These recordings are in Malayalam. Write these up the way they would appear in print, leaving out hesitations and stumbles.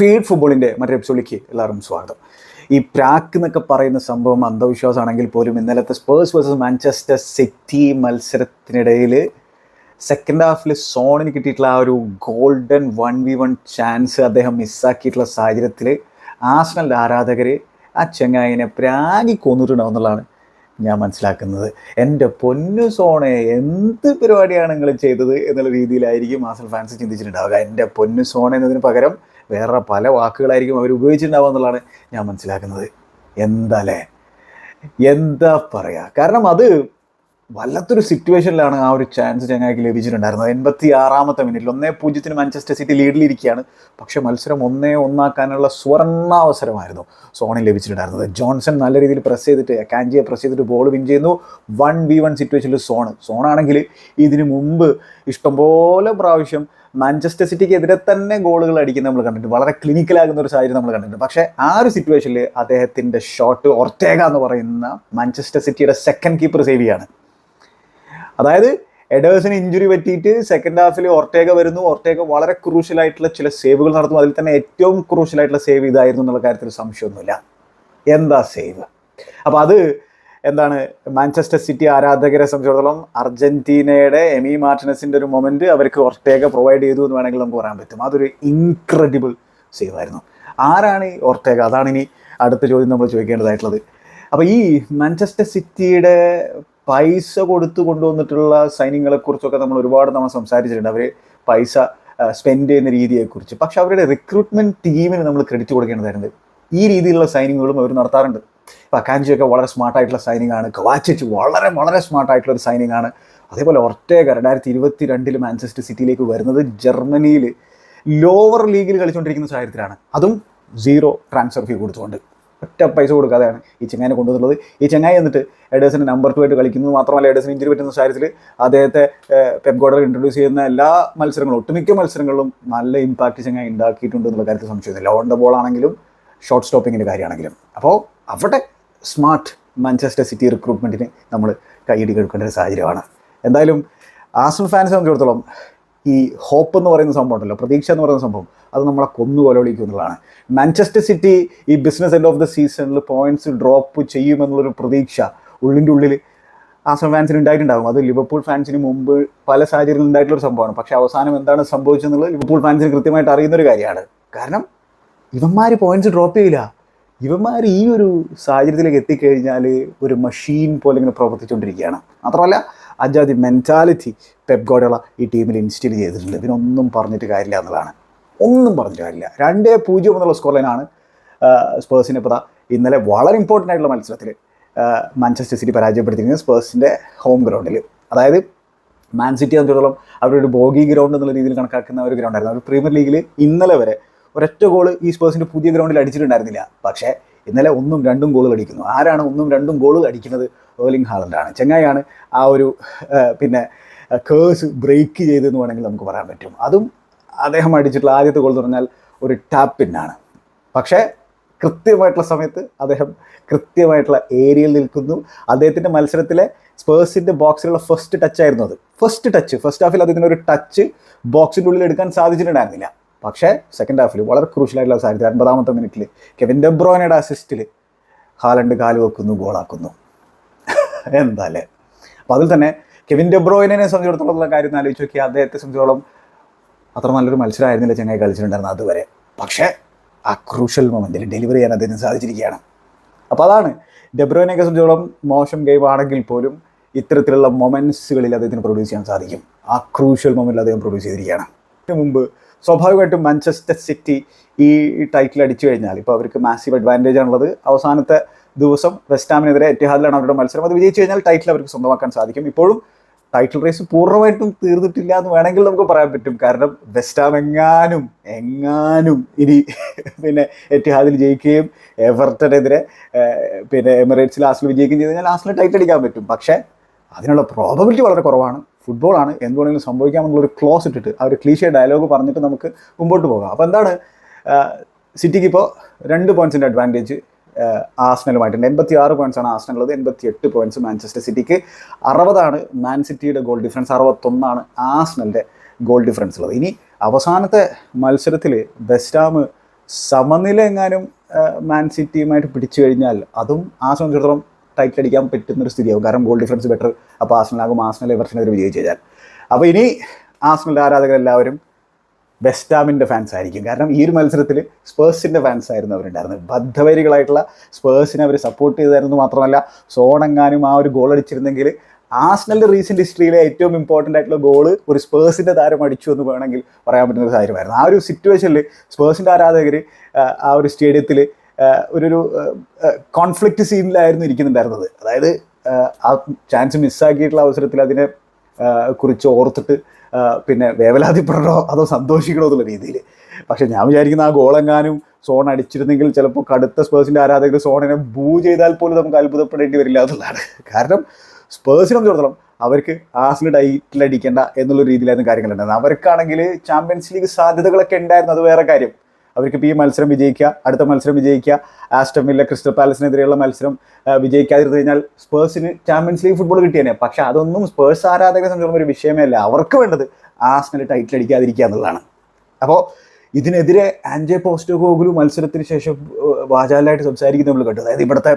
ഫീഡ് ഫുട്ബോളിൻ്റെ മറ്റൊരു എപ്പിസോഡിലേക്ക് എല്ലാവരും സ്വാഗതം. ഈ പ്രാക്ക് എന്നൊക്കെ പറയുന്ന സംഭവം അന്ധവിശ്വാസമാണെങ്കിൽ പോലും ഇന്നലത്തെ സ്പേഴ്സ് വേഴ്സസ് മാഞ്ചസ്റ്റർ സിറ്റി മത്സരത്തിനിടയിൽ സെക്കൻഡ് ഹാഫിൽ സോണിന് കിട്ടിയിട്ടുള്ള ആ ഒരു ഗോൾഡൻ 1v1 ചാൻസ് അദ്ദേഹം മിസ്സാക്കിയിട്ടുള്ള സാഹചര്യത്തിൽ ആർസണൽ ആരാധകർ ആ ചെങ്ങായിനെ പ്രാഗി കൊന്നിട്ടുണ്ടാവും എന്നുള്ളതാണ് ഞാൻ മനസ്സിലാക്കുന്നത്. എൻ്റെ പൊന്നു സോണെ, എന്ത് പരിപാടിയാണ് നിങ്ങൾ ചെയ്തത് എന്നുള്ള രീതിയിലായിരിക്കും ആർസണൽ ഫാൻസ് ചിന്തിച്ചിട്ടുണ്ടാവുക. എൻ്റെ പൊന്നു സോണ എന്നതിന് പകരം വേറെ പല വാക്കുകളായിരിക്കും അവർ ഉപയോഗിച്ചിട്ടുണ്ടാവുക എന്നുള്ളതാണ് ഞാൻ മനസ്സിലാക്കുന്നത്. എന്താ പറയുക, കാരണം അത് വല്ലാത്തൊരു സിറ്റുവേഷനിലാണ് ആ ഒരു ചാൻസ് ചങ്ങായിക്ക് ലഭിച്ചിട്ടുണ്ടായിരുന്നത്. 86ാമത്തെ മിനിറ്റിൽ 1-0 മാഞ്ചസ്റ്റർ സിറ്റി ലീഡിലിരിക്കുകയാണ്. പക്ഷെ മത്സരം 1-1 സുവർണാവസരമായിരുന്നു സോണിന് ലഭിച്ചിട്ടുണ്ടായിരുന്നത്. ജോൺസൺ നല്ല രീതിയിൽ പ്രസ് ചെയ്തിട്ട് കാഞ്ചിയെ പ്രസ് ചെയ്തിട്ട് ബോൾ വിൻ ചെയ്യുന്നു. 1v1 സിറ്റുവേഷനിൽ സോണാണെങ്കിൽ ഇതിനു മുമ്പ് ഇഷ്ടംപോലെ പ്രാവശ്യം മാഞ്ചസ്റ്റർ സിറ്റിക്ക് എതിരെ തന്നെ ഗോളുകൾ അടിക്കുന്ന നമ്മൾ കണ്ടിട്ടുണ്ട്. വളരെ ക്ലിനിക്കലാകുന്ന ഒരു സാഹചര്യം നമ്മൾ കണ്ടിട്ടുണ്ട്. പക്ഷേ ആ ഒരു സിറ്റുവേഷനിൽ അദ്ദേഹത്തിൻ്റെ ഷോട്ട് ഒർട്ടേഗ എന്ന് പറയുന്ന മാഞ്ചസ്റ്റർ സിറ്റിയുടെ സെക്കൻഡ് കീപ്പർ സേവ് ചെയ്യാണ്. അതായത് എഡേഴ്സിന് ഇഞ്ചുറി പറ്റിയിട്ട് സെക്കൻഡ് ഹാഫിൽ ഒർട്ടേഗ വരുന്നു. ഒർട്ടേഗ വളരെ ക്രൂഷ്യലായിട്ടുള്ള ചില സേവുകൾ നടത്തും. അതിൽ തന്നെ ഏറ്റവും ക്രൂഷ്യലായിട്ടുള്ള സേവ് ഇതായിരുന്നു എന്നുള്ള കാര്യത്തിൽ സംശയമൊന്നുമില്ല. എന്താ സേവ്! അപ്പോൾ അത് എന്താണ്, മാഞ്ചസ്റ്റർ സിറ്റി ആരാധകരെ സംബന്ധിച്ചിടത്തോളം അർജന്റീനയുടെ എമി മാർട്ടിനസിൻ്റെ ഒരു മൊമെൻറ്റ് അവർക്ക് ഒർട്ടേഗ പ്രൊവൈഡ് ചെയ്തു എന്ന് വേണമെങ്കിൽ നമുക്ക് പറയാൻ പറ്റും. അതൊരു ഇൻക്രെഡിബിൾ സേവ് ആയിരുന്നു. ആരാണ് ഈ ഒർട്ടേഗ? അതാണ് ഇനി അടുത്ത ചോദ്യം നമ്മൾ ചോദിക്കേണ്ടതായിട്ടുള്ളത്. അപ്പോൾ ഈ മാഞ്ചസ്റ്റർ സിറ്റിയുടെ പൈസ കൊടുത്ത് കൊണ്ടുവന്നിട്ടുള്ള സൈനിങ്ങളെക്കുറിച്ചൊക്കെ നമ്മൾ ഒരുപാട് സംസാരിച്ചിട്ടുണ്ട്. അവർ പൈസ സ്പെൻഡ് ചെയ്യുന്ന രീതിയെക്കുറിച്ച്. പക്ഷെ അവരുടെ റിക്രൂട്ട്മെൻറ്റ് ടീമിന് നമ്മൾ ക്രെഡിറ്റ് കൊടുക്കേണ്ടതായിരുന്നു. ഈ രീതിയിലുള്ള സൈനിങ്ങുകളും അവർ നടത്താറുണ്ട്. ഇപ്പോൾ അക്കാഞ്ചിയൊക്കെ വളരെ സ്മാർട്ടായിട്ടുള്ള സൈനിങ് ആണ്. കവാച്ചിച്ച് വളരെ വളരെ സ്മാർട്ടായിട്ടുള്ള ഒരു സൈനിങ് ആണ്. അതേപോലെ ഒർട്ടേഗ 2022 മാഞ്ചസ്റ്റർ സിറ്റിയിലേക്ക് വരുന്നത് ജർമ്മനിയിൽ ലോവർ ലീഗിൽ കളിച്ചുകൊണ്ടിരിക്കുന്ന സാഹചര്യത്തിലാണ്. അതും 0 ട്രാൻസ്ഫർ ഫീ കൊടുത്തുകൊണ്ട്, ഒറ്റ പൈസ കൊടുക്കാതെയാണ് ഈ ചെങ്ങായിനെ കൊണ്ടുവന്നുള്ളത്. ഈ ചെങ്ങായി എന്നിട്ട് എഡേഴ്സിന് നമ്പർ 2 ആയിട്ട് കളിക്കുന്നത് മാത്രമല്ല, എഡേഴ്സിന് ഇഞ്ചുറി പറ്റുന്ന സാഹചര്യത്തിൽ അദ്ദേഹത്തെ പെപ് ഗാർഡിയോള ഇൻട്രൊഡ്യൂസ് ചെയ്യുന്ന എല്ലാ മത്സരങ്ങളും, ഒട്ടുമിക്ക മത്സരങ്ങളിലും നല്ല ഇമ്പാക്റ്റ് ചെങ്ങായി ഉണ്ടാക്കിയിട്ടുണ്ട് എന്നുള്ള കാര്യത്തിൽ സംശയമില്ല. ഓൺ ദ ബോൾ ആണെങ്കിലും ഷോർട്ട് സ്റ്റോപ്പിങ്ങിൻ്റെ കാര്യമാണെങ്കിലും. അപ്പോൾ അവിടെ സ്മാർട്ട് മാഞ്ചസ്റ്റർ സിറ്റി റിക്രൂട്ട്മെൻറ്റിന് നമ്മൾ കൈയടി കൊടുക്കേണ്ട ഒരു സാഹചര്യമാണ്. എന്തായാലും ആർസണൽ ഫാൻസിനെ സംബന്ധിച്ചിടത്തോളം ഈ ഹോപ്പ് എന്ന് പറയുന്ന സംഭവം ഉണ്ടല്ലോ, പ്രതീക്ഷ എന്ന് പറയുന്ന സംഭവം, അത് നമ്മളെ കൊന്നുകൊലവിളിക്കും എന്നുള്ളതാണ്. മാഞ്ചസ്റ്റർ സിറ്റി ഈ ബിസിനസ് എൻഡ് ഓഫ് ദ സീസണിൽ പോയിൻറ്റ്സ് ഡ്രോപ്പ് ചെയ്യുമെന്നുള്ളൊരു പ്രതീക്ഷ ഉള്ളിൻ്റെ ഉള്ളിൽ ആർസണൽ ഫാൻസിന് ഉണ്ടായിട്ടുണ്ടാകും. അത് ലിവർപൂൾ ഫാൻസിന് മുമ്പ് പല സാഹചര്യങ്ങളിൽ ഉണ്ടായിട്ടുള്ളൊരു സംഭവമാണ്. പക്ഷേ അവസാനം എന്താണ് സംഭവിച്ചതെന്നുള്ളത് ലിവർപൂൾ ഫാൻസിന് കൃത്യമായിട്ട് അറിയുന്നൊരു കാര്യമാണ്. കാരണം ഇവന്മാർ പോയിൻറ്റ്സ് ഡ്രോപ്പ് ചെയ്യില്ല. ഇവന്മാർ ഈ ഒരു സാഹചര്യത്തിലേക്ക് എത്തിക്കഴിഞ്ഞാൽ ഒരു മെഷീൻ പോലെ ഇങ്ങനെ പ്രവർത്തിച്ചുകൊണ്ടിരിക്കുകയാണ്. മാത്രമല്ല അജാതി മെൻറ്റാലിറ്റി പെപ് ഗാർഡിയോള ഈ ടീമിൽ ഇൻസ്റ്റിൽ ചെയ്തിട്ടുണ്ട്. ഇതിനൊന്നും പറഞ്ഞിട്ട് കാര്യമില്ല എന്നുള്ളതാണ്. ഒന്നും പറഞ്ഞിട്ട് കാര്യമില്ല. 2-0 എന്നുള്ള സ്കോർ ലൈനാണ് സ്പേഴ്സിനെ ഇപ്പോൾ ഇന്നലെ വളരെ ഇമ്പോർട്ടൻ്റ് ആയിട്ടുള്ള മത്സരത്തിൽ മാഞ്ചസ്റ്റർ സിറ്റി പരാജയപ്പെടുത്തിയിരിക്കുന്നത് സ്പേഴ്സിൻ്റെ ഹോം ഗ്രൗണ്ടിൽ. അതായത് മാൻ സിറ്റി സംബന്ധിച്ചിടത്തോളം അവരൊരു ബോഗി ഗ്രൗണ്ട് എന്നുള്ള രീതിയിൽ കണക്കാക്കുന്ന ഒരു ഗ്രൗണ്ടായിരുന്നു. അവർ പ്രീമിയർ ലീഗിൽ ഇന്നലെ വരെ ഒരൊറ്റ ഗോൾ ഈ സ്പേഴ്സിൻ്റെ പുതിയ ഗ്രൗണ്ടിൽ അടിച്ചിട്ടുണ്ടായിരുന്നില്ല. പക്ഷേ ഇന്നലെ 1-2 ഗോളുകൾ അടിക്കുന്നു. ആരാണ് 1-2 ഗോളുകൾ അടിക്കുന്നത്? ഏർലിംഗ് ഹാലൻഡാണ്. ചെങ്ങായിയാണ് ആ ഒരു കേഴ്സ് ബ്രേക്ക് ചെയ്തതെന്ന് വേണമെങ്കിൽ നമുക്ക് പറയാൻ പറ്റും. അതും അദ്ദേഹം അടിച്ചിട്ടുള്ള ആദ്യത്തെ ഗോൾ എന്ന് പറഞ്ഞാൽ ഒരു ടാപ്പിന്നാണ്. പക്ഷേ കൃത്യമായിട്ടുള്ള സമയത്ത് അദ്ദേഹം കൃത്യമായിട്ടുള്ള ഏരിയയിൽ നിൽക്കുന്നു. അദ്ദേഹത്തിൻ്റെ മത്സരത്തിലെ സ്പേഴ്സിൻ്റെ ബോക്സിലുള്ള ഫസ്റ്റ് ടച്ച് ആയിരുന്നു അത്. ഫസ്റ്റ് ഹാഫിൽ അദ്ദേഹത്തിന് ഒരു ടച്ച് ബോക്സിൻ്റെ ഉള്ളിൽ എടുക്കാൻ സാധിച്ചിട്ടുണ്ടായിരുന്നില്ല. പക്ഷേ സെക്കൻഡ് ഹാഫിൽ വളരെ ക്രൂഷ്യലായിട്ടുള്ള സാഹചര്യം 50ാമത്തെ മിനിറ്റിൽ കെവിൻ ഡെ ബ്രോയിനയുടെ അസിസ്റ്റിൽ ഹാലൻഡ് കാല് വെക്കുന്നു, ഗോളാക്കുന്നു. എന്താല്ലേ! അപ്പോൾ അതിൽ തന്നെ കെവിൻ ഡെ ബ്രോയിനെ സംബന്ധിച്ചിടത്തോളം കാര്യം ആലോചിച്ച് നോക്കിയാൽ അദ്ദേഹത്തെ സംബന്ധിച്ചോളം അത്ര നല്ലൊരു മത്സരമായിരുന്നില്ല ചെങ്ങായി കളിച്ചിട്ടുണ്ടായിരുന്നത് അതുവരെ. പക്ഷേ ആ ക്രൂഷ്യൽ മൊമെൻറ്റിൽ ഡെലിവറി ചെയ്യാൻ അദ്ദേഹത്തിന് സാധിച്ചിരിക്കുകയാണ്. അപ്പോൾ അതാണ് ഡെ ബ്രോയിനെയൊക്കെ സംബന്ധിച്ചോളം മോശം ഗെയിം ആണെങ്കിൽ പോലും ഇത്തരത്തിലുള്ള മൊമെൻറ്റ്സുകളിൽ അദ്ദേഹത്തിന് പ്രൊഡ്യൂസ് ചെയ്യാൻ സാധിക്കും. ആ ക്രൂഷ്യൽ മൊമെൻറ്റിൽ അദ്ദേഹം പ്രൊഡ്യൂസ് ചെയ്തിരിക്കുകയാണ്. ഇതിന് മുമ്പ് സ്വാഭാവികമായിട്ടും മാഞ്ചസ്റ്റർ സിറ്റി ഈ ടൈറ്റിൽ അടിച്ചു കഴിഞ്ഞാൽ ഇപ്പോൾ അവർക്ക് മാസീവ് അഡ്വാൻറ്റേജ് ആണുള്ളത്. അവസാനത്തെ ദിവസം വെസ്റ്റ് ഹാമിനെതിരെ എറ്റിഹാദിലാണ് അവരുടെ മത്സരം. അത് വിജയിച്ചു കഴിഞ്ഞാൽ ടൈറ്റിൽ അവർക്ക് സ്വന്തമാക്കാൻ സാധിക്കും. ഇപ്പോഴും ടൈറ്റിൽ റേസ് പൂർണ്ണമായിട്ടും തീർന്നിട്ടില്ല എന്ന് വേണമെങ്കിൽ നമുക്ക് പറയാൻ പറ്റും. കാരണം വെസ്റ്റ് ഹാം എങ്ങാനും ഇനി എറ്റിഹാദിൽ ജയിക്കുകയും എവർട്ടനെതിരെ എമിറേറ്റ്സിൽ ആർസണൽ വിജയിക്കുകയും ചെയ്ത് കഴിഞ്ഞാൽ ആർസണൽ ടൈറ്റിൽ അടിക്കാൻ പറ്റും. പക്ഷേ അതിനുള്ള പ്രോബബിലിറ്റി വളരെ കുറവാണ്. ഫുട്ബോളാണ്, എന്ത് വേണമെങ്കിലും സംഭവിക്കാമെന്നുള്ളൊരു ക്ലോസ് ഇട്ടിട്ട് ആ ഒരു ക്ലീഷേ ഡയലോഗ് പറഞ്ഞിട്ട് നമുക്ക് മുമ്പോട്ട് പോകാം. അപ്പോൾ എന്താണ്, സിറ്റിക്ക് ഇപ്പോൾ 2 പോയിൻറ്റ്സിൻ്റെ അഡ്വാൻറ്റേജ് ആർസണലുമായിട്ടുണ്ട്. 86 പോയിൻറ്റ്സാണ് ആർസണലുള്ളത്, 88 പോയിൻറ്റ്സ് മാഞ്ചസ്റ്റർ സിറ്റിക്ക്. 60 മാൻ സിറ്റിയുടെ ഗോൾ ഡിഫറൻസ്, 61 ആർസണലിൻ്റെ ഗോൾ ഡിഫറൻസ് ഉള്ളത്. ഇനി അവസാനത്തെ മത്സരത്തിൽ വെസ്റ്റ് ഹാം സമനില എങ്ങാനും മാൻ സിറ്റിയുമായിട്ട് പിടിച്ചു കഴിഞ്ഞാൽ അതും ആ സംബന്ധിച്ചിടത്തോളം ടൈറ്റിൽ അടിക്കാൻ പറ്റുന്നൊരു സ്ഥിതിയാവും. കാരണം ഗോൾ ഡിഫറൻസ് ബെറ്റർ. അപ്പോൾ ആർസണലാകും. ആർസണൽ എവർട്ടനെതിരെ വിജയിച്ചു കഴിഞ്ഞാൽ. അപ്പോൾ ഇനി ആർസണലിൻ്റെ ആരാധകരെല്ലാവരും വെസ്റ്റ് ഹാമിൻ്റെ ഫാൻസ് ആയിരിക്കും. കാരണം ഈ ഒരു മത്സരത്തിൽ സ്പേഴ്സിൻ്റെ ഫാൻസ് ആയിരുന്നു അവരുണ്ടായിരുന്നത്. ബദ്ധവരികളായിട്ടുള്ള സ്പേഴ്സിനെ അവർ സപ്പോർട്ട് ചെയ്തായിരുന്നു. മാത്രമല്ല സോണെങ്ങാനും ആ ഒരു ഗോൾ അടിച്ചിരുന്നെങ്കിൽ ആർസണലിൻ്റെ റീസെൻറ്റ് ഹിസ്റ്ററിയിലെ ഏറ്റവും ഇമ്പോർട്ടൻ്റ് ആയിട്ടുള്ള ഗോള് ഒരു സ്പേഴ്സിൻ്റെ താരം അടിച്ചു എന്ന് വേണമെങ്കിൽ പറയാൻ പറ്റുന്ന ഒരു കാര്യമായിരുന്നു. ആ ഒരു സിറ്റുവേഷനിൽ സ്പേഴ്സിൻ്റെ ആരാധകർ ആ ഒരു സ്റ്റേഡിയത്തിൽ ഒരു കോൺഫ്ലിക്റ്റ് സീനിലായിരുന്നു ഇരിക്കുന്നുണ്ടായിരുന്നത്. അതായത് ആ ചാൻസ് മിസ്സാക്കിയിട്ടുള്ള അവസരത്തിൽ അതിനെ കുറിച്ച് ഓർത്തിട്ട് പിന്നെ വേവലാതിപ്പെടണോ അതോ സന്തോഷിക്കണോ എന്നുള്ള രീതിയിൽ. പക്ഷേ ഞാൻ വിചാരിക്കുന്ന ആ ഗോളെങ്ങാനും സോൺ അടിച്ചിരുന്നെങ്കിൽ ചിലപ്പോൾ കടുത്ത സ്പേഴ്സിൻ്റെ ആരാധകർ സോണിനെ ബൂ ചെയ്താൽ പോലും നമുക്ക് അത്ഭുതപ്പെടേണ്ടി വരില്ല എന്നുള്ളതാണ്. കാരണം സ്പേഴ്സിനെ സംബന്ധിച്ചിടത്തോളം അവർക്ക് ആർസണൽ ടൈറ്റിൽ അടിക്കേണ്ട എന്നുള്ള രീതിയിലായിരുന്നു കാര്യങ്ങളുണ്ടായിരുന്നത്. അവർക്കാണെങ്കിൽ ചാമ്പ്യൻസ് ലീഗ് സാധ്യതകളൊക്കെ ഉണ്ടായിരുന്നു, അത് വേറെ കാര്യം. അവർക്ക് ഇപ്പോൾ ഈ മത്സരം വിജയിക്കുക, അടുത്ത മത്സരം വിജയിക്കുക, ആസ്റ്റൺ വില്ല ക്രിസ്റ്റൽ പാലസിനെതിരെയുള്ള മത്സരം വിജയിക്കാതിരുന്നു കഴിഞ്ഞാൽ സ്പേഴ്സിന് ചാമ്പ്യൻസ് ലീഗ് ഫുട്ബോൾ കിട്ടിയേനെ. പക്ഷേ അതൊന്നും സ്പേഴ്സ് ആരാധകരെ സംബന്ധിച്ചിടത്തോളം ഒരു വിഷയമേ അല്ല. അവർക്ക് വേണ്ടത് ആർസണൽ ടൈറ്റിൽ അടിക്കാതിരിക്കുക എന്നുള്ളതാണ്. അപ്പോൾ ഇതിനെതിരെ ആൻജെ പോസ്റ്റെകോഗ്ലു മത്സരത്തിന് ശേഷം വാചാലായിട്ട് സംസാരിക്കുന്നത് നമ്മൾ കണ്ടു. അതായത് ഇവിടുത്തെ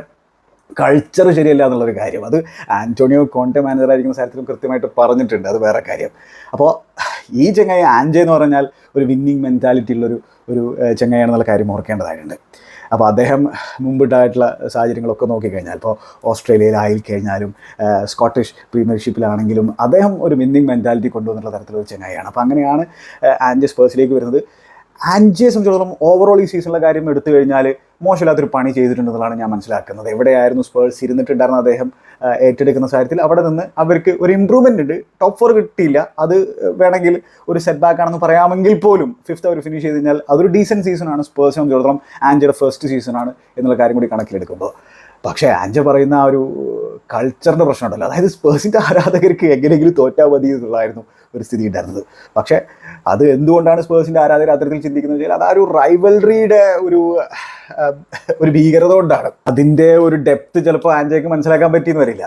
കൾച്ചർ ശരിയല്ല എന്നുള്ളൊരു കാര്യം. അത് ആന്റോണിയോ കോണ്ടെ മാനേജറായിരിക്കുന്ന സ്ഥലത്തിലും കൃത്യമായിട്ട് പറഞ്ഞിട്ടുണ്ട്, അത് വേറെ കാര്യം. അപ്പോൾ ഈ ചെങ്ങായി ആൻജെ എന്ന് പറഞ്ഞാൽ ഒരു വിന്നിങ് മെൻറ്റാലിറ്റി ഉള്ളൊരു ചെങ്ങായാണെന്നുള്ള കാര്യം ഓർക്കേണ്ടതായിട്ടുണ്ട്. അപ്പോൾ അദ്ദേഹം മുമ്പിട്ടായിട്ടുള്ള സാഹചര്യങ്ങളൊക്കെ നോക്കിക്കഴിഞ്ഞാൽ ഇപ്പോൾ ഓസ്ട്രേലിയയിലായി കഴിഞ്ഞാലും സ്കോട്ടിഷ് പ്രീമിയർഷിപ്പിലാണെങ്കിലും അദ്ദേഹം ഒരു വിന്നിങ് മെൻറ്റാലിറ്റി കൊണ്ടുവന്നുള്ള തരത്തിലൊരു ചെങ്ങായിയാണ്. അപ്പോൾ അങ്ങനെയാണ് ആൻജെ സ്പേഴ്സിലേക്ക് വരുന്നത്. ആൻജയെ സംബന്ധിച്ചിടത്തോളം ഓവറോൾ ഈ സീസണിലെ കാര്യം എടുത്തു കഴിഞ്ഞാൽ മോശമില്ലാത്തൊരു പണി ചെയ്തിട്ടുണ്ടെന്നുള്ളതാണ് ഞാൻ മനസ്സിലാക്കുന്നത്. എവിടെയായിരുന്നു സ്പേഴ്സ് ഇരുന്നിട്ടുണ്ടായിരുന്ന അദ്ദേഹം ഏറ്റെടുക്കുന്ന സാഹചര്യത്തിൽ അവിടെ നിന്ന് അവർക്ക് ഒരു ഇമ്പ്രൂവ്മെൻ്റ് ഉണ്ട്. ടോപ്പ് 4 കിട്ടിയില്ല, അത് വേണമെങ്കിൽ ഒരു സെറ്റ് ബാക്ക് ആണെന്ന് പറയാമെങ്കിൽ പോലും 5th അവർ ഫിനിഷ് ചെയ്ത് കഴിഞ്ഞാൽ അതൊരു ഡീസൻറ്റ് സീസണാണ് സ്പേഴ്സിനെ സംബന്ധിച്ചിടത്തോളം. ആൻജയുടെ ഫസ്റ്റ് സീസണാണ് എന്നുള്ള കാര്യം കൂടി കണക്കിലെടുക്കുമ്പോൾ. പക്ഷേ ആൻജ പറയുന്ന ആ ഒരു കൾച്ചറിൻ്റെ പ്രശ്നമുണ്ടല്ലോ, അതായത് സ്പേഴ്സിൻ്റെ ആരാധകർക്ക് എങ്ങനെയെങ്കിലും തോറ്റാൽ മതി എന്നുള്ളതായിരുന്നു ഒരു സ്ഥിതി ഉണ്ടായിരുന്നത്. പക്ഷേ അത് എന്തുകൊണ്ടാണ് സ്പേഴ്സിൻ്റെ ആരാധകർ അത്തരത്തിൽ ചിന്തിക്കുന്നത് വെച്ചാൽ അത് ആ ഒരു റൈവൽറിയുടെ ഒരു ഭീകരത കൊണ്ടാണ്. അതിൻ്റെ ഒരു ഡെപ്ത് ചിലപ്പോൾ ആൻജയ്ക്ക് മനസ്സിലാക്കാൻ പറ്റിയെന്ന് വരില്ല.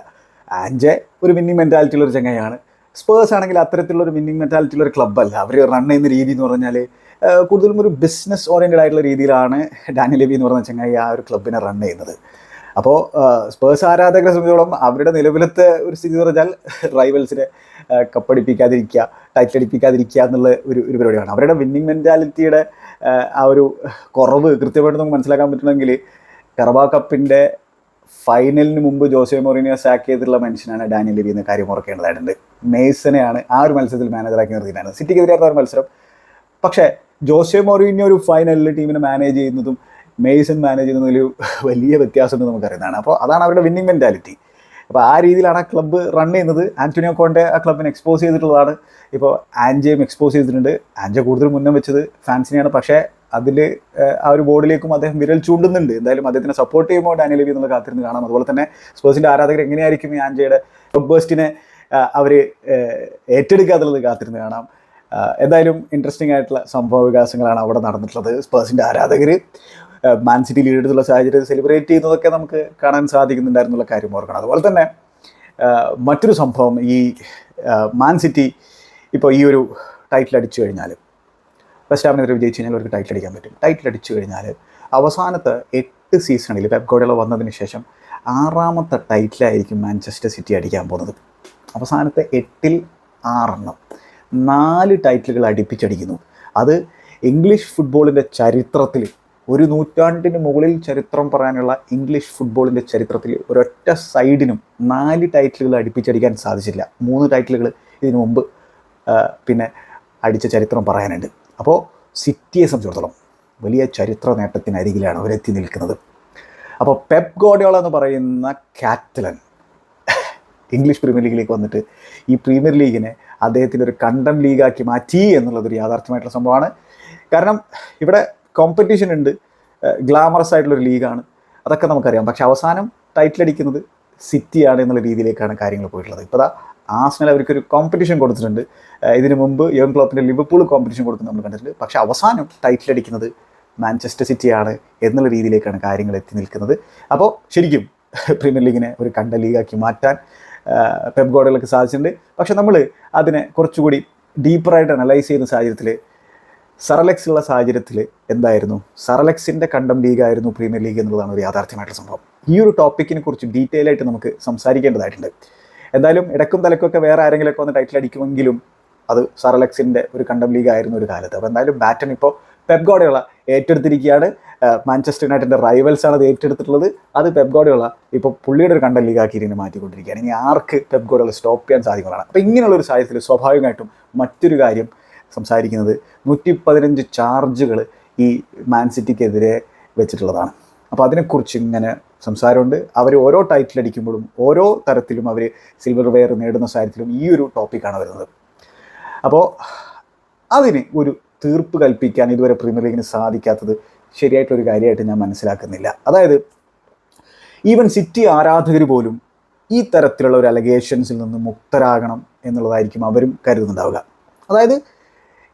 ആൻജെ ഒരു വിന്നിങ് മെൻറ്റാലിറ്റിയുള്ളൊരു ചങ്ങയാണ്. സ്പേഴ്സ് ആണെങ്കിൽ അത്തരത്തിലുള്ളൊരു വിന്നിങ് മെൻറ്റാലിറ്റിയുള്ളൊരു ക്ലബ്ബല്ല. അവർ റൺ ചെയ്യുന്ന രീതി എന്ന് പറഞ്ഞാൽ കൂടുതലും ഒരു ബിസിനസ് ഓറിയൻറ്റഡ് ആയിട്ടുള്ള രീതിയിലാണ് ഡാനിയൽ ലെവി എന്ന് പറഞ്ഞ ചങ്ങായി ആ ഒരു ക്ലബിനെ റൺ ചെയ്യുന്നത്. അപ്പോൾ സ്പേഴ്സ് ആരാധകരെ സംബന്ധിച്ചോളം അവരുടെ നിലവിലത്തെ ഒരു സ്ഥിതി എന്ന് പറഞ്ഞാൽ റൈവൽസിനെ കപ്പടിപ്പിക്കാതിരിക്കുക, ടൈറ്റിൽ അടിപ്പിക്കാതിരിക്കുക എന്നുള്ള ഒരു പരിപാടിയാണ്. അവരുടെ വിന്നിങ് മെൻറ്റാലിറ്റിയുടെ ആ ഒരു കുറവ് കൃത്യമായിട്ട് നമുക്ക് മനസ്സിലാക്കാൻ പറ്റണമെങ്കിൽ കറബാ കപ്പിൻ്റെ ഫൈനലിന് മുമ്പ് ജോസെ മൊറീനിയോ സാക്ക് ചെയ്തിട്ടുള്ള മനുഷ്യനാണ് ഡാനിയൽ ലെവി എന്ന കാര്യം ഓർക്കേണ്ടതായിട്ടുണ്ട്. മെയ്സനെയാണ് ആ ഒരു മത്സരത്തിൽ മാനേജറാക്കി നിർത്തിയിട്ടാണ് സിറ്റിക്കെതിരായിരുന്ന ഒരു മത്സരം. പക്ഷേ ജോസെ മൊറീനിയോ ഒരു ഫൈനലിൽ ടീമിനെ മാനേജ് ചെയ്യുന്നതും മെയ്സൺ മാനേജ് ചെയ്യുന്നതിൽ വലിയ വ്യത്യാസമുണ്ട് നമുക്കറിയുന്നതാണ്. അപ്പോൾ അതാണ് അവരുടെ വിന്നിങ് മെൻറ്റാലിറ്റി. അപ്പോൾ ആ രീതിയിലാണ് ആ ക്ലബ്ബ് റൺ ചെയ്യുന്നത്. ആന്റോണിയോ കോണ്ടെ ആ ക്ലബിനെ എക്സ്പോസ് ചെയ്തിട്ടുള്ളതാണ്. ഇപ്പോൾ ആൻജയും എക്സ്പോസ് ചെയ്തിട്ടുണ്ട്. ആൻജ കൂടുതൽ മുന്നേ വെച്ചത് ഫാൻസിനെയാണ്. പക്ഷേ അതിൽ ആ ഒരു ബോർഡിലേക്കും അദ്ദേഹം വിരൽ ചൂണ്ടുന്നുണ്ട്. എന്തായാലും അദ്ദേഹത്തിനെ സപ്പോർട്ട് ചെയ്യുമ്പോൾ ഡാനിയൽ ലെവി എന്നുള്ള കാത്തിരുന്ന് കാണാം. അതുപോലെ തന്നെ സ്പേഴ്സിൻ്റെ ആരാധകർ എങ്ങനെയായിരിക്കും ഈ ആൻജയുടെ ബേസ്റ്റിനെ അവർ ഏറ്റെടുക്കാത്തുള്ളത് കാത്തിരുന്ന് കാണാം. എന്തായാലും ഇൻട്രസ്റ്റിംഗ് ആയിട്ടുള്ള സംഭവ വികാസങ്ങളാണ് അവിടെ നടന്നിട്ടുള്ളത്. സ്പേഴ്സിൻ്റെ ആരാധകർ മാൻ സിറ്റി ലീഡ് എടുത്തുള്ള സാഹചര്യത്തിൽ സെലിബ്രേറ്റ് ചെയ്യുന്നതൊക്കെ നമുക്ക് കാണാൻ സാധിക്കുന്നുണ്ടായിരുന്നുള്ള കാര്യം ഓർക്കണം. അതുപോലെ തന്നെ മറ്റൊരു സംഭവം, ഈ മാൻ സിറ്റി ഇപ്പോൾ ഈ ഒരു ടൈറ്റിൽ അടിച്ചു കഴിഞ്ഞാൽ വെസ്റ്റ് ഹാമിനെതിരെ വിജയിച്ചു കഴിഞ്ഞാൽ അവർക്ക് ടൈറ്റിൽ അടിക്കാൻ പറ്റും. ടൈറ്റിൽ അടിച്ചു കഴിഞ്ഞാൽ അവസാനത്തെ 8 സീസണിൽ പെപ് ഗാർഡിയോള വന്നതിന് ശേഷം 6ാമത്തെ ടൈറ്റിലായിരിക്കും മാഞ്ചസ്റ്റർ സിറ്റി അടിക്കാൻ പോകുന്നത്. അവസാനത്തെ 8ൽ 6 4 ടൈറ്റിലുകൾ അടുപ്പിച്ചടിക്കുന്നു. അത് ഇംഗ്ലീഷ് ഫുട്ബോളിൻ്റെ ചരിത്രത്തിൽ ഒരു നൂറ്റാണ്ടിന് മുകളിൽ ചരിത്രം പറയാനുള്ള ഇംഗ്ലീഷ് ഫുട്ബോളിൻ്റെ ചരിത്രത്തിൽ ഒരൊറ്റ സൈഡിനും 4 ടൈറ്റിലുകൾ അടുപ്പിച്ചടിക്കാൻ സാധിച്ചില്ല. 3 ടൈറ്റിലുകൾ ഇതിനു മുമ്പ് പിന്നെ അടിച്ച ചരിത്രം പറയാനുണ്ട്. അപ്പോൾ സിറ്റിയെ സംബന്ധിച്ചിടത്തോളം വലിയ ചരിത്ര നേട്ടത്തിനരികിലാണ് അവരെത്തി നിൽക്കുന്നത്. അപ്പോൾ പെപ് ഗാർഡിയോള എന്ന് പറയുന്ന കാറ്റലൻ ഇംഗ്ലീഷ് പ്രീമിയർ ലീഗിലേക്ക് വന്നിട്ട് ഈ പ്രീമിയർ ലീഗിനെ അദ്ദേഹത്തിൻ്റെ ഒരു കണ്ടം ലീഗാക്കി മാറ്റി എന്നുള്ളതൊരു യാഥാർത്ഥ്യമായിട്ടുള്ള സംഭവമാണ്. കാരണം ഇവിടെ കോമ്പറ്റീഷൻ ഉണ്ട്, ഗ്ലാമറസ് ആയിട്ടുള്ളൊരു ലീഗാണ്, അതൊക്കെ നമുക്കറിയാം. പക്ഷെ അവസാനം ടൈറ്റിൽ അടിക്കുന്നത് സിറ്റിയാണ് എന്നുള്ള രീതിയിലേക്കാണ് കാര്യങ്ങൾ പോയിട്ടുള്ളത്. ഇപ്പോൾ ആർസണൽ അവർക്കൊരു കോമ്പറ്റീഷൻ കൊടുത്തിട്ടുണ്ട്. ഇതിനു മുമ്പ് യോർഗൻ ക്ലോപ്പിൻ്റെ ലിവർപൂൾ കോമ്പറ്റീഷൻ കൊടുക്കുന്നത് നമ്മൾ കണ്ടിട്ടുണ്ട്. പക്ഷേ അവസാനം ടൈറ്റിൽ അടിക്കുന്നത് മാഞ്ചസ്റ്റർ സിറ്റിയാണ് എന്നുള്ള രീതിയിലേക്കാണ് കാര്യങ്ങൾ എത്തി നിൽക്കുന്നത്. അപ്പോൾ ശരിക്കും പ്രീമിയർ ലീഗിനെ ഒരു കണ്ട ലീഗാക്കി മാറ്റാൻ പെപ് ഗാർഡിയോളയ്ക്ക് സാധിച്ചിട്ടുണ്ട്. പക്ഷെ നമ്മൾ അതിനെ കുറച്ചുകൂടി ഡീപ്പറായിട്ട് അനലൈസ് ചെയ്യുന്ന സാഹചര്യത്തിൽ സറലെക്സ് ഉള്ള സാഹചര്യത്തിൽ എന്തായിരുന്നു, സറലെക്സിൻ്റെ കണ്ടം ലീഗായിരുന്നു പ്രീമിയർ ലീഗ് എന്നുള്ളതാണ് ഒരു യാഥാർത്ഥ്യമായിട്ടുള്ള സംഭവം. ഈ ഒരു ടോപ്പിക്കിനെ കുറിച്ച് ഡീറ്റെയിൽ ആയിട്ട് നമുക്ക് സംസാരിക്കേണ്ടതായിട്ടുണ്ട്. എന്തായാലും ഇടക്കും തലക്കൊക്കെ വേറെ ആരെങ്കിലുമൊക്കെ വന്ന് ടൈറ്റിൽ അടിക്കുമെങ്കിലും അത് സറലെക്സിൻ്റെ ഒരു കണ്ടം ലീഗ് ആയിരുന്നു ഒരു കാലത്ത്. അപ്പോൾ എന്തായാലും ബാറ്റൺ ഇപ്പോൾ പെപ് ഗാർഡിയോള ഏറ്റെടുത്തിരിക്കുകയാണ്. മാഞ്ചസ്റ്റർ യുണൈറ്റഡിൻ്റെ റൈവൽസാണ് അത് ഏറ്റെടുത്തിട്ടുള്ളത്. അത് പെപ് ഗാർഡിയോള ഇപ്പോൾ പുള്ളിയുടെ ഒരു കണ്ടം ലീഗാക്കി ഇതിനെ മാറ്റിക്കൊണ്ടിരിക്കുകയാണ്. ഇനി ആർക്ക് പെപ് ഗാർഡിയോള സ്റ്റോപ്പ് ചെയ്യാൻ സാധിക്കുന്നതാണ്. അപ്പോൾ ഇങ്ങനെയുള്ളൊരു സാഹചര്യത്തിൽ സ്വാഭാവികമായിട്ടും മറ്റൊരു കാര്യം സംസാരിക്കുന്നത് 115 ചാർജുകൾ ഈ മാൻ സിറ്റിക്കെതിരെ വെച്ചിട്ടുള്ളതാണ്. അപ്പോൾ അതിനെക്കുറിച്ച് ഇങ്ങനെ സംസാരമുണ്ട്. അവർ ഓരോ ടൈറ്റിൽ അടിക്കുമ്പോഴും ഓരോ തരത്തിലും അവർ സിൽവർ വെയർ നേടുന്ന സാഹചര്യത്തിലും ഈ ഒരു ടോപ്പിക്കാണ് വരുന്നത്. അപ്പോൾ അതിന് ഒരു തീർപ്പ് കൽപ്പിക്കാൻ ഇതുവരെ പ്രീമിയർ ലീഗിന് സാധിക്കാത്തത് ശരിയായിട്ടൊരു കാര്യമായിട്ട് ഞാൻ മനസ്സിലാക്കുന്നില്ല. അതായത് ഈവൻ സിറ്റി ആരാധകർ പോലും ഈ തരത്തിലുള്ള ഒരു അലഗേഷൻസിൽ നിന്ന് മുക്തരാകണം എന്നുള്ളതായിരിക്കും അവരും കരുതുന്നുണ്ടാവുക. അതായത്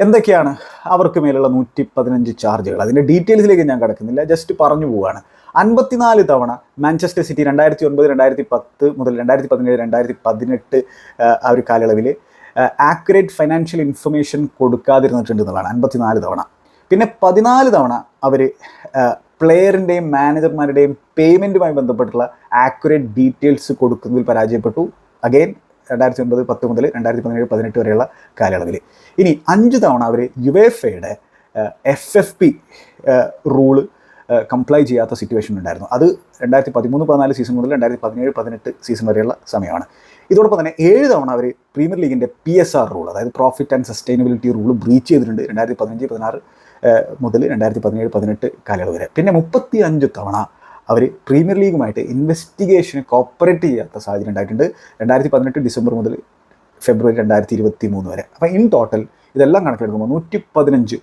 എന്തൊക്കെയാണ് അവർക്ക് മേലുള്ള 115 ചാർജുകൾ, അതിൻ്റെ ഡീറ്റെയിൽസിലേക്ക് ഞാൻ കിടക്കുന്നില്ല, ജസ്റ്റ് പറഞ്ഞു പോവുകയാണ്. 54 തവണ മാഞ്ചസ്റ്റർ സിറ്റി 2009, 2010 മുതൽ 2017, 2018 ആ ഒരു കാലയളവിൽ ആക്യുറേറ്റ് ഫൈനാൻഷ്യൽ ഇൻഫർമേഷൻ കൊടുക്കാതിരുന്നിട്ടുണ്ട് എന്നുള്ളതാണ് 54 തവണ. പിന്നെ 14 തവണ അവർ പ്ലെയറിൻ്റെയും മാനേജർമാരുടെയും പേയ്മെൻറ്റുമായി ബന്ധപ്പെട്ടുള്ള ആക്യുറേറ്റ് ഡീറ്റെയിൽസ് കൊടുക്കുന്നതിൽ പരാജയപ്പെട്ടു. അഗെയിൻ 2009, 10 മുതൽ 2017, 18 വരെയുള്ള കാലയളവിൽ. ഇനി 5 തവണ അവർ യുവേഫയുടെ FFP റൂള് കംപ്ലൈ ചെയ്യാത്ത സിറ്റുവേഷൻ ഉണ്ടായിരുന്നു. അത് 2013-14 സീസൺ മുതൽ 2017-18 സീസൺ വരെയുള്ള സമയമാണ്. ഇതോടൊപ്പം തന്നെ 7 തവണ അവർ പ്രീമിയർ ലീഗിൻ്റെ PSR റൂൾ, അതായത് profit and sustainability rule breach ചെയ്തിട്ടുണ്ട് 2015-16 മുതൽ 2017-18 കാലയളവ് വരെ. പിന്നെ 35 തവണ അവർ പ്രീമിയർ ലീഗുമായിട്ട് ഇൻവെസ്റ്റിഗേഷന് കോപ്പറേറ്റ് ചെയ്യാത്ത സാഹചര്യം ഉണ്ടായിട്ടുണ്ട് 2018 ഡിസംബർ മുതൽ ഫെബ്രുവരി 2023 വരെ. അപ്പോൾ ഇൻ ടോട്ടൽ ഇതെല്ലാം കണക്കിലെടുക്കുമ്പോൾ 115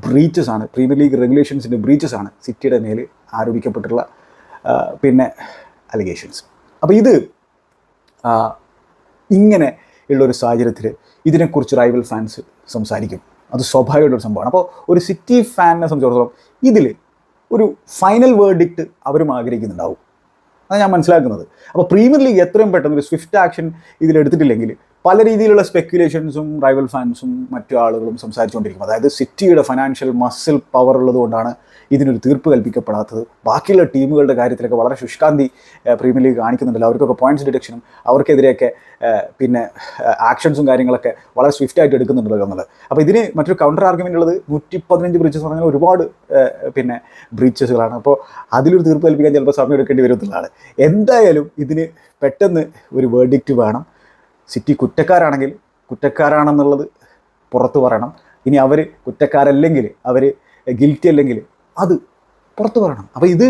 ബ്രീച്ചസ് ആണ്, പ്രീമിയർ ലീഗ് റെഗുലേഷൻസിൻ്റെ ബ്രീച്ചസ് ആണ് സിറ്റിയുടെ മേൽ ആരോപിക്കപ്പെട്ടിട്ടുള്ള പിന്നെ അലിഗേഷൻസ്. അപ്പോൾ ഇത് ഇങ്ങനെ ഉള്ളൊരു സാഹചര്യത്തിൽ ഇതിനെക്കുറിച്ച് റൈവൽ ഫാൻസ് സംസാരിക്കും. അത് സ്വാഭാവികമായിട്ടൊരു സംഭവമാണ്. അപ്പോൾ ഒരു സിറ്റി ഫാനിനെ സംബന്ധിച്ചിടത്തോളം ഇതിൽ ഒരു ഫൈനൽ വേർഡിക്റ്റ് അവരും ആഗ്രഹിക്കുന്നുണ്ടാവും. അതാണ് ഞാൻ മനസ്സിലാക്കുന്നത്. അപ്പോൾ പ്രീമിയർ ലീഗ് എത്രയും പെട്ടെന്ന് ഒരു സ്വിഫ്റ്റ് ആക്ഷൻ ഇതിലെടുത്തിട്ടില്ലെങ്കിൽ പല രീതിയിലുള്ള സ്പെക്യുലേഷൻസും റൈവൽ ഫാൻസും മറ്റു ആളുകളും സംസാരിച്ചുകൊണ്ടിരിക്കും. അതായത് സിറ്റിയുടെ ഫൈനാൻഷ്യൽ മസിൽ പവർ ഉള്ളതുകൊണ്ടാണ് ഇതിനൊരു തീർപ്പ് കൽപ്പിക്കപ്പെടാത്തത്. ബാക്കിയുള്ള ടീമുകളുടെ കാര്യത്തിലൊക്കെ വളരെ ശുഷ്കാന്തി പ്രീമിയർ ലീഗ് കാണിക്കുന്നുണ്ടല്ലോ. അവർക്കൊക്കെ പോയിന്റ്സ് ഡിഡക്ഷനും അവർക്കെതിരെയൊക്കെ പിന്നെ ആക്ഷൻസും കാര്യങ്ങളൊക്കെ വളരെ സ്വിഫ്റ്റായിട്ട് എടുക്കുന്നുണ്ടല്ലോ എന്നുള്ളത്. അപ്പോൾ ഇതിന് മറ്റൊരു കൗണ്ടർ ആർഗ്യുമെൻ്റ് ഉള്ളത് 115 ബ്രീച്ചസ് പറഞ്ഞാൽ ഒരുപാട് പിന്നെ ബ്രീച്ചസുകളാണ്. അപ്പോൾ അതിലൊരു തീർപ്പ് കൽപ്പിക്കാൻ ചിലപ്പോൾ സമയം എടുക്കേണ്ടി വരുന്നതാണ്. എന്തായാലും ഇതിന് പെട്ടെന്ന് ഒരു വേർഡിക്റ്റ് വേണം. സിറ്റി കുറ്റക്കാരാണെങ്കിൽ കുറ്റക്കാരാണെന്നുള്ളത് പുറത്തു പറയണം. ഇനി അവർ കുറ്റക്കാരല്ലെങ്കിൽ, അവർ ഗിൽറ്റി അല്ലെങ്കിൽ അത് പുറത്തു പറയണം. അപ്പോൾ ഇത്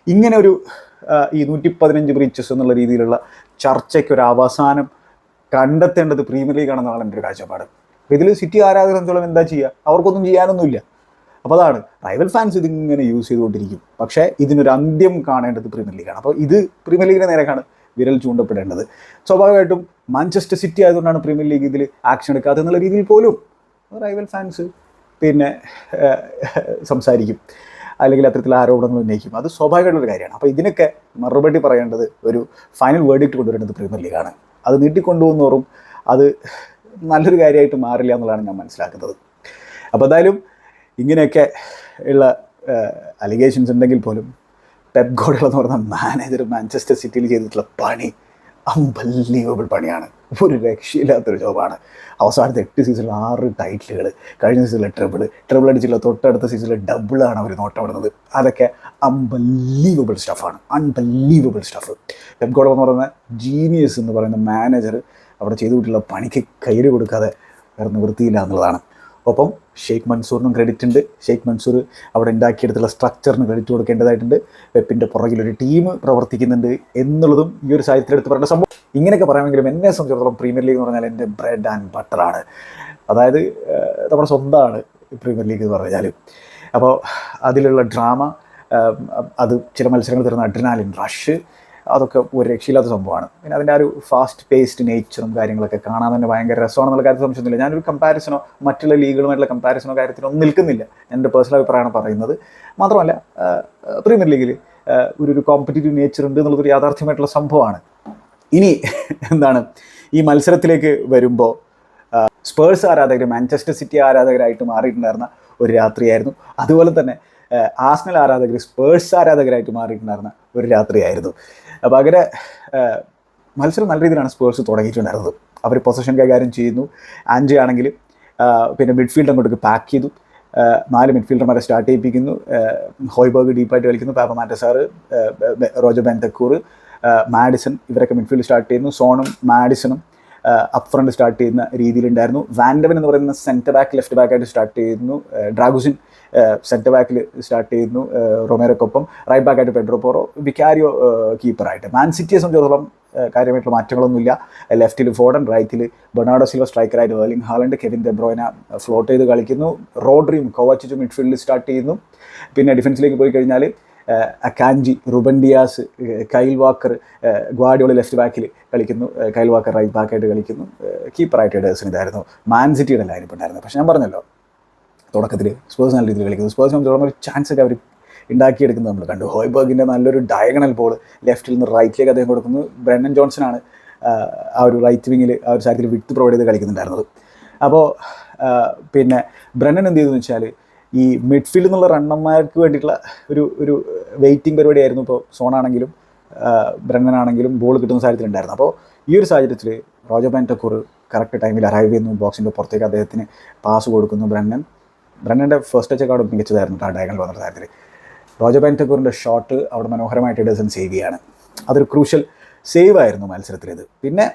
ഇങ്ങനെ ഒരു ഈ 115 ബ്രീച്ചസ് എന്നുള്ള രീതിയിലുള്ള ചർച്ചയ്ക്കൊരു അവസാനം കണ്ടെത്തേണ്ടത് പ്രീമിയർ ലീഗാണെന്നാണ് എൻ്റെ ഒരു കാഴ്ചപ്പാട്. അപ്പോൾ ഇതിൽ സിറ്റി ആരാധകരെ സംബന്ധിച്ചോളം എന്താ ചെയ്യുക? അവർക്കൊന്നും ചെയ്യാനൊന്നുമില്ല. അപ്പോൾ അതാണ് റൈവൽ ഫാൻസ് ഇതിങ്ങനെ യൂസ് ചെയ്തുകൊണ്ടിരിക്കും. പക്ഷേ ഇതിനൊരു അന്ത്യം കാണേണ്ടത് പ്രീമിയർ ലീഗാണ്. അപ്പോൾ ഇത് പ്രീമിയർ ലീഗിൻ്റെ നേരെയാണ് വിരൽ ചൂണ്ടപ്പെടേണ്ടത്. സ്വാഭാവികമായിട്ടും മാഞ്ചസ്റ്റർ സിറ്റി ആയതുകൊണ്ടാണ് പ്രീമിയർ ലീഗ് ഇതിൽ ആക്ഷൻ എടുക്കാത്തത് എന്നുള്ള രീതിയിൽ പോലും റൈവൽ ഫാൻസ് പിന്നെ സംസാരിക്കും, അല്ലെങ്കിൽ അത്തരത്തിലുള്ള ആരോപണങ്ങൾ ഉന്നയിക്കും. അത് സ്വാഭാവികമായിട്ടുള്ളൊരു കാര്യമാണ്. അപ്പോൾ ഇതിനൊക്കെ മറുപടി പറയേണ്ടത്, ഒരു ഫൈനൽ വേർഡിക്റ്റ് കൊണ്ടുവരേണ്ടത് പ്രീമിയർ ലീഗാണ്. അത് നീട്ടിക്കൊണ്ടുപോകുന്നോറും അത് നല്ലൊരു കാര്യമായിട്ട് മാറില്ല എന്നുള്ളതാണ് ഞാൻ മനസ്സിലാക്കുന്നത്. അപ്പോൾ എന്തായാലും ഇങ്ങനെയൊക്കെ ഉള്ള അലിഗേഷൻസ് ഉണ്ടെങ്കിൽ പോലും പെപ് ഗാർഡിയോള എന്ന് പറഞ്ഞ മാനേജർ മാഞ്ചസ്റ്റർ സിറ്റിയിൽ ചെയ്തിട്ടുള്ള പണി അൺബിലീവബിൾ പണിയാണ്. ഒരു രക്ഷയില്ലാത്തൊരു ജോബാണ്. അവസാനത്തെ 8 സീസണിൽ 6 ടൈറ്റിലുകൾ, കഴിഞ്ഞ സീസണിലെ ട്രിബിൾ അടിച്ചുള്ള തൊട്ടടുത്ത സീസണിലെ ഡബിളാണ് അവർ നോട്ടമിടുന്നത്. അതൊക്കെ അൺബിലീവബിൾ സ്റ്റഫാണ്, അൺബിലീവബിൾ സ്റ്റഫ്. പെപ് ഗാർഡിയോള എന്ന് പറയുന്ന ജീനിയസ് എന്ന് പറയുന്ന മാനേജർ അവിടെ ചെയ്തുകൊണ്ടുള്ള പണിക്ക് കയ്യിൽ കൊടുക്കാതെ വേറെ നിവൃത്തിയില്ല എന്നുള്ളതാണ്. ഒപ്പം ഷെയ്ഖ് മൻസൂറിനും ക്രെഡിറ്റ് ഉണ്ട്. ഷെയ്ഖ് മൻസൂർ അവിടെ ഉണ്ടാക്കിയെടുത്തുള്ള സ്ട്രക്ചറിന് ക്രെഡിറ്റ് കൊടുക്കേണ്ടതായിട്ടുണ്ട്. പെപ്പിൻ്റെ പുറകിലൊരു ടീം പ്രവർത്തിക്കുന്നുണ്ട് എന്നുള്ളതും ഈ ഒരു സാഹചര്യത്തിലെടുത്ത് പറയേണ്ട സംഭവം. ഇങ്ങനെയൊക്കെ പറയാമെങ്കിലും എന്നെ സംബന്ധിച്ചിടത്തോളം പ്രീമിയർ ലീഗ് എന്ന് പറഞ്ഞാൽ എൻ്റെ ബ്രെഡ് ആൻഡ് ബട്ടറാണ്. അതായത് നമ്മുടെ സ്വന്തമാണ് പ്രീമിയർ ലീഗ് എന്ന് പറഞ്ഞാൽ. അപ്പോൾ അതിലുള്ള ഡ്രാമ, അത് ചില മത്സരങ്ങൾ തരുന്ന അഡ്രിനാലിൻ റഷ്, അതൊക്കെ ഒരു രക്ഷയില്ലാത്ത സംഭവമാണ്. പിന്നെ അതിൻ്റെ ആ ഒരു ഫാസ്റ്റ് പേസ്ഡ് നേച്ചറും കാര്യങ്ങളൊക്കെ കാണാൻ തന്നെ ഭയങ്കര രസമാണെന്നുള്ള കാര്യത്തിൽ സംശയമൊന്നുമില്ല. ഞാനൊരു കമ്പാരിസണോ മറ്റുള്ള ലീഗുകളുമായിട്ടുള്ള കമ്പാരിസണോ കാര്യത്തിലൊന്നും നിൽക്കുന്നില്ല. എൻ്റെ പേഴ്സണൽ അഭിപ്രായമാണ് പറയുന്നത്. മാത്രമല്ല പ്രീമിയർ ലീഗിൽ ഒരു കോമ്പറ്റീറ്റീവ് നേച്ചർ ഉണ്ട് എന്നുള്ളതൊരു യാഥാർത്ഥ്യമായിട്ടുള്ള സംഭവമാണ്. ഇനി എന്താണ് ഈ മത്സരത്തിലേക്ക് വരുമ്പോൾ സ്പേഴ്സ് ആരാധകർ മാഞ്ചസ്റ്റർ സിറ്റി ആരാധകരായിട്ട് മാറിയിട്ടുണ്ടായിരുന്ന ഒരു രാത്രിയായിരുന്നു. അതുപോലെ തന്നെ ആസ്നൽ ആരാധകർ സ്പേഴ്സ് ആരാധകരായിട്ട് മാറിയിട്ടുണ്ടായിരുന്ന ഒരു രാത്രിയായിരുന്നു. അപ്പോൾ അങ്ങനെ മത്സരം നല്ല രീതിയിലാണ് സ്പേഴ്സ് തുടങ്ങിയിട്ടുണ്ടായിരുന്നത്. അവർ പൊസിഷൻ കൈകാര്യം ചെയ്യുന്നു. ആൻജി ആണെങ്കിൽ പിന്നെ മിഡ്ഫീൽഡ് അങ്ങോട്ടേക്ക് പാക്ക് ചെയ്തു. 4 മിഡ്ഫീൽഡർമാരെ സ്റ്റാർട്ട് ചെയ്യിപ്പിക്കുന്നു. ഹോയ്ബർഗ് ഡീപ്പായിട്ട് കളിക്കുന്നു. പാപ്പ മാറ്റസാർ, റോജർ ബെൻതക്കൂർ, മാഡിസൺ ഇവരൊക്കെ മിഡ്ഫീൽഡ് സ്റ്റാർട്ട് ചെയ്യുന്നു. സോണും മാഡിസണും അപ്പ് ഫ്രണ്ട് സ്റ്റാർട്ട് ചെയ്യുന്ന രീതിയിലുണ്ടായിരുന്നു. വാൻഡവൻ എന്ന് പറയുന്ന സെൻറ്റർ ബാക്ക് ലെഫ്റ്റ് ബാക്കായിട്ട് സ്റ്റാർട്ട് ചെയ്യുന്നു. ഡ്രാഗുസിൻ സെൻറ്റർ ബാക്കിൽ സ്റ്റാർട്ട് ചെയ്യുന്നു റൊമേറോക്കൊപ്പം. Right ബാക്കായിട്ട് Pedro പോറോ, വിക്കാരിയോ കീപ്പറായിട്ട്. മാൻ സിറ്റിയെ സംബന്ധിച്ചിടത്തോളം കാര്യമായിട്ടുള്ള മാറ്റങ്ങളൊന്നുമില്ല. ലെഫ്റ്റിൽ ഫോഡൻ, റൈറ്റിൽ ബെർണാർഡോ സിൽവ സ്ട്രൈക്കറായിട്ട് Erling Haaland, Kevin de Bruyne float ചെയ്ത് കളിക്കുന്നു. റോഡ്രിയും കോവാച്ചിച്ചും മിഡ്ഫീൽഡിൽ സ്റ്റാർട്ട് ചെയ്യുന്നു. പിന്നെ ഡിഫൻസിലേക്ക് പോയി കഴിഞ്ഞാൽ Akanji, Ruben Dias, Kyle Walker, Guardiola left ബാക്കിൽ കളിക്കുന്നു. കൈൽ വാക്കർ റൈറ്റ് ബാക്കായിട്ട് കളിക്കുന്നു. കീപ്പറായിട്ട് എഡേഴ്സൺ ഇതായിരുന്നു മാൻ സിറ്റിയുടെ ലൈനപ്പ് ഉണ്ടായിരുന്നത്. പക്ഷേ ഞാൻ പറഞ്ഞല്ലോ തുടക്കത്തിൽ സ്പേഴ്സ് നല്ല രീതിയിൽ കളിക്കുന്നു. സ്പേഴ്സ് സംബന്ധിച്ചോളം ഒരു ചാൻസ് ഒക്കെ അവർ ഉണ്ടാക്കിയെടുക്കുന്നത് നമ്മൾ കണ്ടു. ഹോയ്ബർഗിൻ്റെ നല്ലൊരു ഡയഗണൽ ബോൾ ലെഫ്റ്റിൽ നിന്ന് റൈറ്റിലേക്ക് അദ്ദേഹം കൊടുക്കുന്നു. ബ്രെന്നൻ ജോൺസനാണ് ആ ഒരു റൈറ്റ് വിങ്ങിൽ ആ ഒരു സാഹചര്യത്തിൽ വിട്ട് പ്രൊവൈഡ് ചെയ്ത് കളിക്കുന്നുണ്ടായിരുന്നത്. അപ്പോൾ പിന്നെ ബ്രെന്നൻ എന്ത് ചെയ്തെന്ന് വെച്ചാൽ ഈ മിഡ്ഫീൽഡിൽ നിന്നുള്ള റണ്ണന്മാർക്ക് വേണ്ടിയിട്ടുള്ള ഒരു വെയിറ്റിംഗ് പരിപാടിയായിരുന്നു. ഇപ്പോൾ സോണാണെങ്കിലും ബ്രെന്നനാണെങ്കിലും ബോൾ കിട്ടുന്ന സാഹചര്യത്തിലുണ്ടായിരുന്നു. അപ്പോൾ ഈ ഒരു സാഹചര്യത്തിൽ റോജർ ബെൻതക്കൂർ കറക്റ്റ് ടൈമിൽ അറൈവ് ചെയ്യുന്നു. ബോക്സിൻ്റെ പുറത്തേക്ക് അദ്ദേഹത്തിന് പാസ് കൊടുക്കുന്നു. ബ്രെന്നൻ്റെ ഫസ്റ്റ് ടച്ചൊക്കെ മികച്ചതായിരുന്നു ആ ഡയഗണൽ വന്ന സാഹചര്യത്തിൽ. റോജർ ബെൻതക്കൂറിൻ്റെ ഷോട്ട് അവിടെ മനോഹരമായിട്ട് എഡേഴ്സൺ സേവ് ചെയ്യുകയാണ്. അതൊരു ക്രൂഷ്യൽ സേവ് ആയിരുന്നു മത്സരത്തിലേത്. പിന്നെ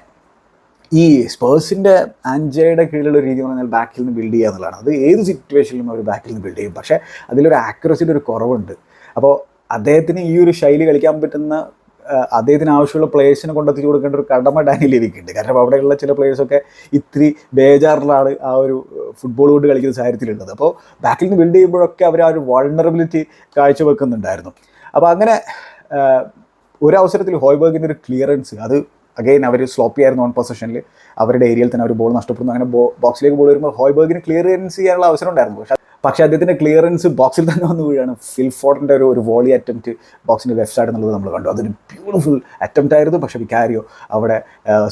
ഈ സ്പേഴ്സിൻ്റെ ആൻജയുടെ കീഴിലുള്ള രീതി എന്ന് പറഞ്ഞാൽ ബാക്കിൽ നിന്ന് ബിൽഡ് ചെയ്യുക എന്നുള്ളതാണ്. അത് ഏത് സിറ്റുവേഷനിലും അവർ ബാക്കിൽ നിന്ന് ബിൽഡ് ചെയ്യും. പക്ഷേ അതിലൊരു ആക്യുറസിയുടെ ഒരു കുറവുണ്ട്. അപ്പോൾ അദ്ദേഹത്തിന് ഈ ഒരു ശൈലി കളിക്കാൻ പറ്റുന്ന അദ്ദേഹത്തിന് ആവശ്യമുള്ള പ്ലേയേഴ്സിനെ കൊണ്ടെത്തിച്ച് കൊടുക്കേണ്ട ഒരു കടമ ഡാനി ലെവിക്കുണ്ട്. കാരണം അവിടെയുള്ള ചില പ്ലേയേഴ്സൊക്കെ ഇത്തിരി ബേജാറിലാണ് ആ ഒരു ഫുട്ബോൾ കൊണ്ട് കളിക്കുന്ന സാഹചര്യത്തിലുള്ളത്. അപ്പോൾ ബാക്കിൽ നിന്ന് ബിൽഡ് ചെയ്യുമ്പോഴൊക്കെ അവർ ആ ഒരു വൾണറബിലിറ്റി കാഴ്ചവെക്കുന്നുണ്ടായിരുന്നു. അപ്പോൾ അങ്ങനെ ഒരവസരത്തിൽ ഹോയ്ബർഗിൻ്റെ ഒരു ക്ലിയറൻസ്, അത് അഗെയിൻ അവർ സ്ലോപ്പി ആയിരുന്നു ഓൺ പൊസിഷനിൽ, അവരുടെ ഏരിയയിൽ തന്നെ അവർ ബോൾ നഷ്ടപ്പെടുന്നു. അങ്ങനെ ബോക്സിലേക്ക് ബോൾ വരുമ്പോൾ ഹോയ്ബർഗിന് ക്ലിയറൻസ് ചെയ്യാനുള്ള അവസരം ഉണ്ടായിരുന്നു. പക്ഷേ അദ്ദേഹത്തിൻ്റെ ക്ലിയറൻസ് ബോക്സിൽ തന്നെ വന്ന് വീഴാണ്. ഫിൽ ഫോർഡിൻ്റെ ഒരു വോളി അറ്റംപ്റ്റ് ബോക്സിൻ്റെ ലെഫ്റ്റ് സൈഡ് എന്നുള്ളത് നമ്മൾ കണ്ടു. അതൊരു ബ്യൂട്ടിഫുൾ അറ്റംപ്റ്റ് ആയിരുന്നു. പക്ഷേ വിക്കാരിയോ അവിടെ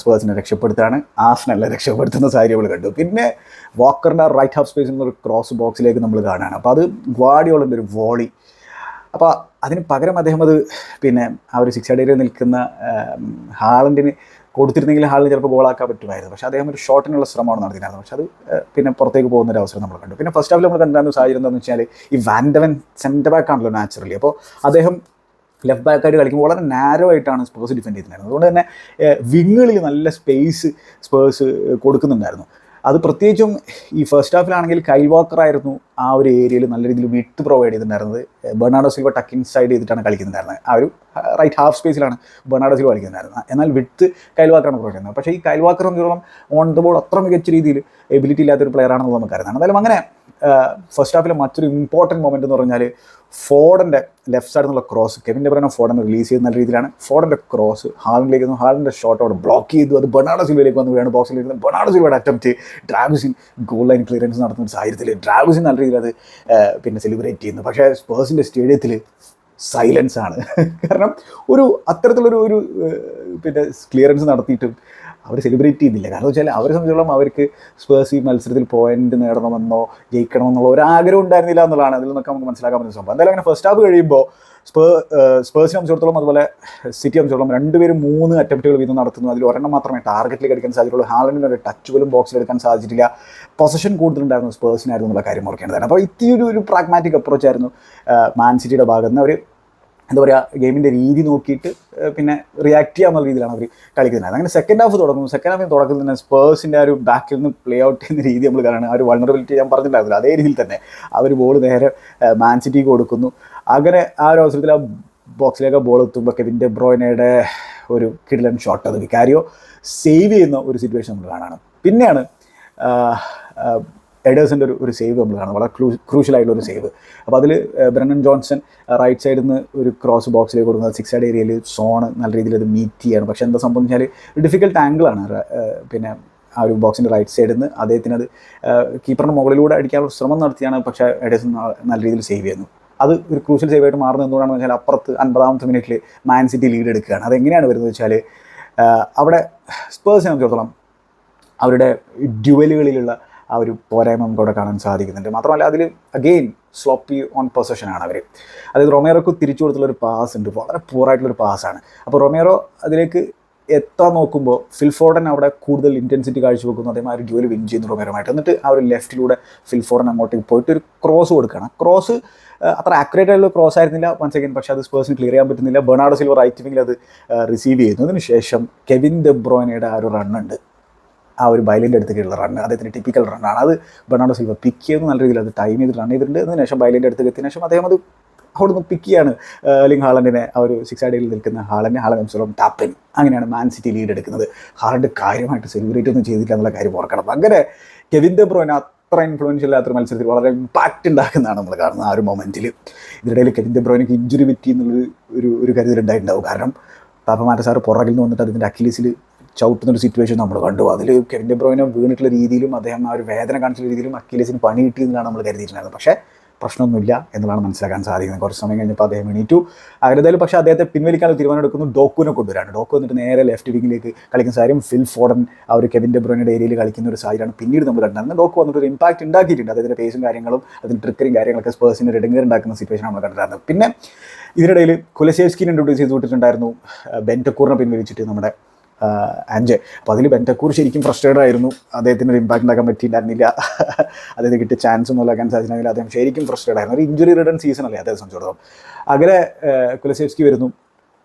സ്പേഴ്സിനെ രക്ഷപ്പെടുത്താണ്. ആസ്നലിനെ രക്ഷപ്പെടുത്തുന്ന സാഹചര്യം നമ്മൾ കണ്ടു. പിന്നെ വാക്കറിൻ്റെ റൈറ്റ് ഹാഫ് സ്പേസിൽ നിന്നൊരു ക്രോസ് ബോക്സിലേക്ക് നമ്മൾ കാണുകയാണ്. അപ്പോൾ അത് ഗ്വാഡിയോളിൻ്റെ ഒരു വോളി. അപ്പോൾ അതിന് പകരം അദ്ദേഹം അത് പിന്നെ ആ ഒരു 6 ഏരിയയിൽ നിൽക്കുന്ന ഹാളൻഡിന് കൊടുത്തിരുന്നെങ്കിൽ ഹാളിന് ചിലപ്പോൾ ഗോളാക്കാൻ പറ്റുമായിരുന്നു. പക്ഷേ അദ്ദേഹം ഒരു ഷോട്ടിനുള്ള ശ്രമമാണ് നടത്തിയിരുന്നത്. പക്ഷേ അത് പിന്നെ പുറത്തേക്ക് പോകുന്നൊരു അവസരം നമ്മൾ കണ്ടു. പിന്നെ ഫസ്റ്റ് ഹാഫിൽ നമ്മൾ കണ്ടായിരുന്ന സാഹചര്യം എന്താണെന്ന് വെച്ചാൽ ഈ വാൻഡവൻ സെൻറ്റർ ബാക്ക് ആണല്ലോ നാച്ചുറലി. അപ്പോൾ അദ്ദേഹം ലെഫ്റ്റ് ബാക്കായിട്ട് കളിക്കുമ്പോൾ വളരെ നാരോ ആയിട്ടാണ് സ്പേഴ്സ് ഡിഫെൻഡ് ചെയ്തിട്ടുണ്ടായിരുന്നത്. അതുകൊണ്ട് തന്നെ വിങ്ങുകളിൽ നല്ല സ്പേസ് സ്പേഴ്സ് കൊടുക്കുന്നുണ്ടായിരുന്നു. അത് പ്രത്യേകിച്ചും ഈ ഫസ്റ്റ് ഹാഫിലാണെങ്കിൽ കൈൽ വാക്കർ ആയിരുന്നു ആ ഒരു ഏരിയയിൽ നല്ല രീതിയിൽ വിട്ട് പ്രൊവൈഡ് ചെയ്തിട്ടുണ്ടായിരുന്നത്. ബെർണാർഡോ സിൽവ ടക്കിൻ സൈഡ് ചെയ്തിട്ടാണ് കളിക്കുന്നുണ്ടായിരുന്നത്. ആ ഒരു റൈറ്റ് ഹാഫ് സ്പേസിലാണ് ബെർണാർഡോ സിൽവ കളിക്കുന്നുണ്ടായിരുന്നത്. എന്നാൽ വിട്ട് കൈൽ വാക്കറാണ് പ്രൊവൈഡ് ചെയ്യുന്നത്. പക്ഷേ ഈ കൈൽ വാക്കർ സംബന്ധിച്ചോളം ഓൺ ദ ബോൾ അത്ര മികച്ച രീതിയിൽ എബിലിറ്റി ഇല്ലാത്തൊരു പ്ലെയർ ആണെന്ന് നമുക്കറിയാം. എന്തായാലും അങ്ങനെ ഫസ്റ്റ് ഹാഫിലെ മറ്റൊരു ഇമ്പോർട്ടൻറ്റ് മൊമെൻ്റ് എന്ന് പറഞ്ഞാൽ ഫോഡൻ്റെ ലെഫ്റ്റ് സൈഡിൽ നിന്നുള്ള ക്രോസ്, കെവിൻ ഡെ ബ്രൂയ്ന ഫോഡൻ റിലീസ് ചെയ്ത് നല്ല രീതിയിലാണ്. ഫോഡൻ്റെ ക്രോസ് ഹാളിലേക്ക് വന്നു. ഹാളിൻ്റെ ഷോട്ട് അവിടെ ബ്ലോക്ക് ചെയ്തു. അത് ബെർണാർഡോ സിൽവയിലേക്ക് വന്ന് വീണ് ബോക്സിലേക്ക്. ബെർണാർഡോ സിൽവയുടെ attempt, Dragusin goal line clearance നടത്തുന്ന സാഹചര്യത്തിൽ ഡ്രാഗുസിൻ നല്ല രീതിയിൽ അത് പിന്നെ സെലിബ്രേറ്റ് ചെയ്യുന്നു. പക്ഷേ സ്പേഴ്സിൻ്റെ സ്റ്റേഡിയത്തിൽ സൈലൻസ് ആണ്. കാരണം അത്തരത്തിലൊരു പിന്നെ ക്ലിയറൻസ് നടത്തിയിട്ടും അവർ സെലിബ്രേറ്റ് ചെയ്യുന്നില്ല. കാരണം വെച്ചാൽ അവരെ സംബന്ധിച്ചോളം അവർക്ക് സ്പേഴ്സ് ഈ മത്സരത്തിൽ പോയിന്റ് നേടണമെന്നോ ജയിക്കണമെന്നുള്ള ഒരു ആഗ്രഹം ഉണ്ടായിരുന്നില്ല എന്നുള്ളതാണ് അതിൽ നിന്നൊക്കെ നമുക്ക് മനസ്സിലാക്കാൻ പറ്റുന്ന സംഭവം. എന്തായാലും അങ്ങനെ ഫസ്റ്റ് ഹാഫ് കഴിയുമ്പോൾ സ്പേഴ്സിനെ സംബന്ധിച്ചിടത്തോളം അതുപോലെ സിറ്റിയെ സംബന്ധിച്ചിടത്തോളം 2 പേരും 3 അറ്റംപ്റ്റുകൾ വീതം നടത്തുന്നു. അതിൽ ഒരെണ്ണം മാത്രമേ ടാർഗറ്റിലേക്ക് അടിക്കാൻ സാധിച്ചുള്ളൂ. ഹാലൻഡിന് ഒരു ടച്ച് പോലും ബോക്സിൽ എടുക്കാൻ സാധിച്ചിട്ടില്ല. പൊസിഷൻ കൂടുതലുണ്ടായിരുന്നു സ്പേഴ്സിനായിരുന്നു എന്നുള്ള കാര്യം ഓർക്കേണ്ടതാണ്. അപ്പോൾ ഇത്തിരി പ്രാഗ്മാറ്റിക് അപ്രോച്ച് ആയിരുന്നു മാൻ സിറ്റിയുടെ ഭാഗത്ത് നിന്ന്. അവർ എന്താ പറയുക, ഗെയിമിൻ്റെ രീതി നോക്കിയിട്ട് പിന്നെ റിയാക്ട് ചെയ്യാമെന്നുള്ള രീതിയിലാണ് അവർ കളിക്കുന്നത്. അങ്ങനെ സെക്കൻഡ് ഹാഫ് തുടങ്ങുന്നു. സെക്കൻഡ് ഹാഫിന് തുടക്കത്തിൽ തന്നെ സ്പേഴ്സിൻ്റെ ആ ഒരു ബാക്കിൽ നിന്ന് പ്ലേ ഔട്ട് ചെയ്യുന്ന രീതി നമ്മൾ കാണുന്നത്. ആ ഒരു വൾണറബിലിറ്റി ഞാൻ പറഞ്ഞിട്ടുണ്ടായിരുന്നില്ല, അതേ രീതിയിൽ തന്നെ അവർ ബോൾ നേരെ മാൻ സിറ്റിക്ക് കൊടുക്കുന്നു. അങ്ങനെ ആ ഒരു അവസരത്തിൽ ആ ബോക്സിലേക്ക് ബോൾ എത്തുമ്പോൾ കെവിൻ ഡെ ബ്രോയ്നയുടെ ഒരു കിടിലൻ ഷോട്ട്, അത് വിക്കാരിയോ സേവ് ചെയ്യുന്ന ഒരു സിറ്റുവേഷൻ നമ്മൾ കാണാണ്. പിന്നെയാണ് എഡേഴ്സിൻ്റെ ഒരു സേവ് നമ്മൾ കാണുന്നത്, വളരെ ക്രൂഷ്യലായിട്ടുള്ള ഒരു സേവ്. അപ്പോൾ അതിൽ ബ്രെന്നൻ ജോൺസൺ റൈറ്റ് സൈഡിൽ നിന്ന് ഒരു ക്രോസ് ബോക്സിലേക്ക് കൊടുക്കുന്നത്. 6 സൈഡ് ഏരിയയിൽ സോണ് നല്ല രീതിയിൽ അത് മീറ്റ് ചെയ്യാണ്. പക്ഷേ എന്താ സംഭവം വെച്ചാൽ ഒരു ഡിഫിക്കൽട്ട് ആംഗിളാണ്. പിന്നെ ആ ഒരു ബോക്സിൻ്റെ റൈറ്റ് സൈഡിൽ നിന്ന് അദ്ദേഹത്തിന് അത് കീപ്പറിൻ്റെ മുകളിലൂടെ അടിക്കാനുള്ള ശ്രമം നടത്തിയാണ്. പക്ഷേ എഡേഴ്സൺ നല്ല രീതിയിൽ സേവ് ചെയ്യുന്നു. അത് ഒരു ക്രൂഷ്യൽ സേവ് ആയിട്ട് മാറുന്നത് എന്തുകൊണ്ടാണെന്ന് വെച്ചാൽ അപ്പുറത്ത് 50ാമത്തെ മിനിറ്റിൽ മാൻ സിറ്റി ലീഡ് എടുക്കുകയാണ്. അതെങ്ങനെയാണ് വരുന്നത് വെച്ചാൽ അവിടെ സ്പേഴ്സിനെ സംബന്ധിച്ചിടത്തോളം അവരുടെ ഡ്യുവലുകളിലുള്ള ആ ഒരു പോരായ്മ നമുക്ക് അവിടെ കാണാൻ സാധിക്കുന്നുണ്ട്. മാത്രമല്ല അതിൽ അഗെയിൻ സ്ലോപ്പി ഓൺ പൊസഷനാണ് അവർ. അതായത് റൊമേറോക്ക് തിരിച്ചു കൊടുത്തുള്ളൊരു പാസ് ഉണ്ട്, വളരെ പൂറായിട്ടുള്ളൊരു പാസ്സാണ്. അപ്പോൾ റൊമേറോ അതിലേക്ക് എത്താൻ നോക്കുമ്പോൾ ഫിൽഫോർഡൻ അവിടെ കൂടുതൽ ഇൻറ്റൻസിറ്റി കാഴ്ചവെക്കുന്നു, അതേമാതിരി ഡ്യൂവൽ വിൻ ചെയ്യുന്നു റൊമേറോമായിട്ട്. എന്നിട്ട് ആ ഒരു ലെഫ്റ്റിലൂടെ ഫിൽഫോർഡൻ അങ്ങോട്ടേക്ക് പോയിട്ട് ഒരു ക്രോസ് കൊടുക്കുകയാണ്. ക്രോസ് അത്ര ആക്യുറേറ്റ് ആയിട്ടുള്ള ക്രോസ് ആയിരുന്നില്ല വൺസ് അഗൈൻ, പക്ഷേ അത് സ്പേഴ്സിന് ക്ലിയർ ചെയ്യാൻ പറ്റുന്നില്ല. ബെർണാർഡോ സിൽവ റൈറ്റ് വിങ്ങിൽ അത് റിസീവ് ചെയ്യുന്നു. അതിന് ശേഷം കെവിൻ ദെ ബ്രോയിനയുടെ ആ ഒരു റണ്ണുണ്ട്, ആ ഒരു ബൈലിൻ്റെ അടുത്തേക്കുള്ള റണ്ണ് അദ്ദേഹത്തിൻ്റെ ടിപ്പിക്കൽ റണ്ണാണ്. അത് ബെർണാർഡോ സിൽവ പിക്ക് ചെയ്യുന്നു, നല്ല രീതിയിൽ അത് ടൈം ചെയ്ത് റൺ ചെയ്തിട്ടുണ്ട്. അതിന് ശേഷം ബൈലിൻ്റെ അടുത്തേക്ക് എത്തിയതിനു ശേഷം അദ്ദേഹം അത് അവിടെ നിന്ന് പിക്ക് ചെയ്യാണ് എർലിംഗ് ഹാലൻഡിനെ, ആ ഒരു 6 അടിയിൽ നിൽക്കുന്ന ഹാലൻ എംസോളം ടാപ്പിൻ. അങ്ങനെയാണ് മാൻ സിറ്റി ലീഡ് എടുക്കുന്നത്. ഹാലൻഡ് കാര്യമായിട്ട് സെലിബ്രേറ്റ് ഒന്നും ചെയ്തില്ല എന്നുള്ള കാര്യം ഓർക്കണം. അങ്ങനെ കെവിൻ ദെ ബ്രോയിൻ അത്ര ഇൻഫ്ലുവൻഷ്യൽ ഇല്ലാത്തൊരു മത്സരത്തിൽ വളരെ ഇമ്പാക്റ്റ് ഉണ്ടാക്കുന്നതാണ് നമ്മൾ കാണുന്നത് ആ ഒരു മൊമെൻറ്റിൽ. ഇതിനിടയിൽ കെവിൻ ദെ ബ്രോയിനക്ക് ഇഞ്ചുറി പറ്റി എന്നുള്ളൊരു ഒരു കരുതലുണ്ടായിട്ടുണ്ടാവും. കാരണം പാപ്പമാറ്റ സാറ് പുറകിൽ നിന്ന് വന്നിട്ട് അതിൻ്റെ അക്കിലീസിൽ ചവിട്ടുന്നൊരു സിറ്റുവേഷൻ നമ്മൾ കണ്ടു. അതിൽ കെവിൻ ദെ ബ്രോയിനെ വീണിട്ടുള്ള രീതിയിലും അദ്ദേഹം ആ ഒരു വേദന കാണിച്ചുള്ള രീതിയിലും അക്കിലീസിന് പണി കിട്ടിയെന്നാണ് നമ്മൾ കരുതിയിട്ടുണ്ടായിരുന്നത്. പക്ഷേ പ്രശ്നമൊന്നുമില്ല എന്നുള്ളതാണ് മനസ്സിലാക്കാൻ സാധിക്കുന്നത്. കുറച്ച് സമയം കഴിഞ്ഞപ്പോൾ അദ്ദേഹം എണീറ്റു. അങ്ങനെ പക്ഷേ അദ്ദേഹത്തെ പിൻവലിക്കാനുള്ള തീരുമാനം എടുക്കുന്നു, ഡോക്കുവിനെ കൊണ്ടുവരാണ്. ഡോക്കു വന്നിട്ട് നേരെ ലെഫ്റ്റ് വിങ്ങിലേക്ക് കളിക്കുന്ന സാഹചര്യം, ഫിൽഫോർഡൻ ആ ഒരു കെവിൻ ദെ ബ്രോയിനയുടെ ഏരിയയിൽ കളിക്കുന്ന ഒരു സാഹചര്യമാണ് പിന്നീട് നമ്മൾ കണ്ടിരുന്നത്. ഡോക്കു വന്നിട്ട് ഒരു ഇമ്പാക്റ്റ് ഉണ്ടാക്കിയിട്ടുണ്ട്. അദ്ദേഹത്തിൻ്റെ പേസും കാര്യങ്ങളും അതിൻ്റെ ട്രിക്കറും കാര്യങ്ങളൊക്കെ സ്പേഴ്സിന് ഒരു ഇടങ്ങേറ് ഉണ്ടാക്കുന്ന സിറ്റുവേഷൻ നമ്മൾ കണ്ടിരുന്നത്. പിന്നെ ഇതിനിടയിൽ കുലശേവ്സ്കിനെ ഇൻട്രൊഡ്യൂസ് ചെയ്ത് വിട്ടിട്ടുണ്ടായിരുന്നു, ബെൻറ്റക്കൂറിനെ പിൻവലിച്ചിട്ട് നമ്മുടെ ആൻജെ. അപ്പോൾ അതിൽ ബെൻറ്റക്കൂർ ശരിക്കും ഫ്രസ്ട്രേറ്റഡ് ആയിരുന്നു, അദ്ദേഹത്തിന് ഒരു ഇമ്പാക്റ്റ് ഉണ്ടാക്കാൻ പറ്റിയിട്ടുണ്ടായിരുന്നില്ല, അദ്ദേഹത്തിന് കിട്ടിയ ചാൻസ് ഒന്നും ഉണ്ടാക്കാൻ സാധിച്ചിട്ടുണ്ടെങ്കിൽ അദ്ദേഹം ശരിക്കും ഫ്രസ്ട്രേറ്റഡ് ആയിരുന്നു. ഒരു ഇഞ്ചുറി റിട്ടേൺ സീസൺ അല്ലേ അദ്ദേഹം സംബന്ധിച്ചിടത്തോളം. അങ്ങനെ കുലശേവ്സ്കി വരുന്നു,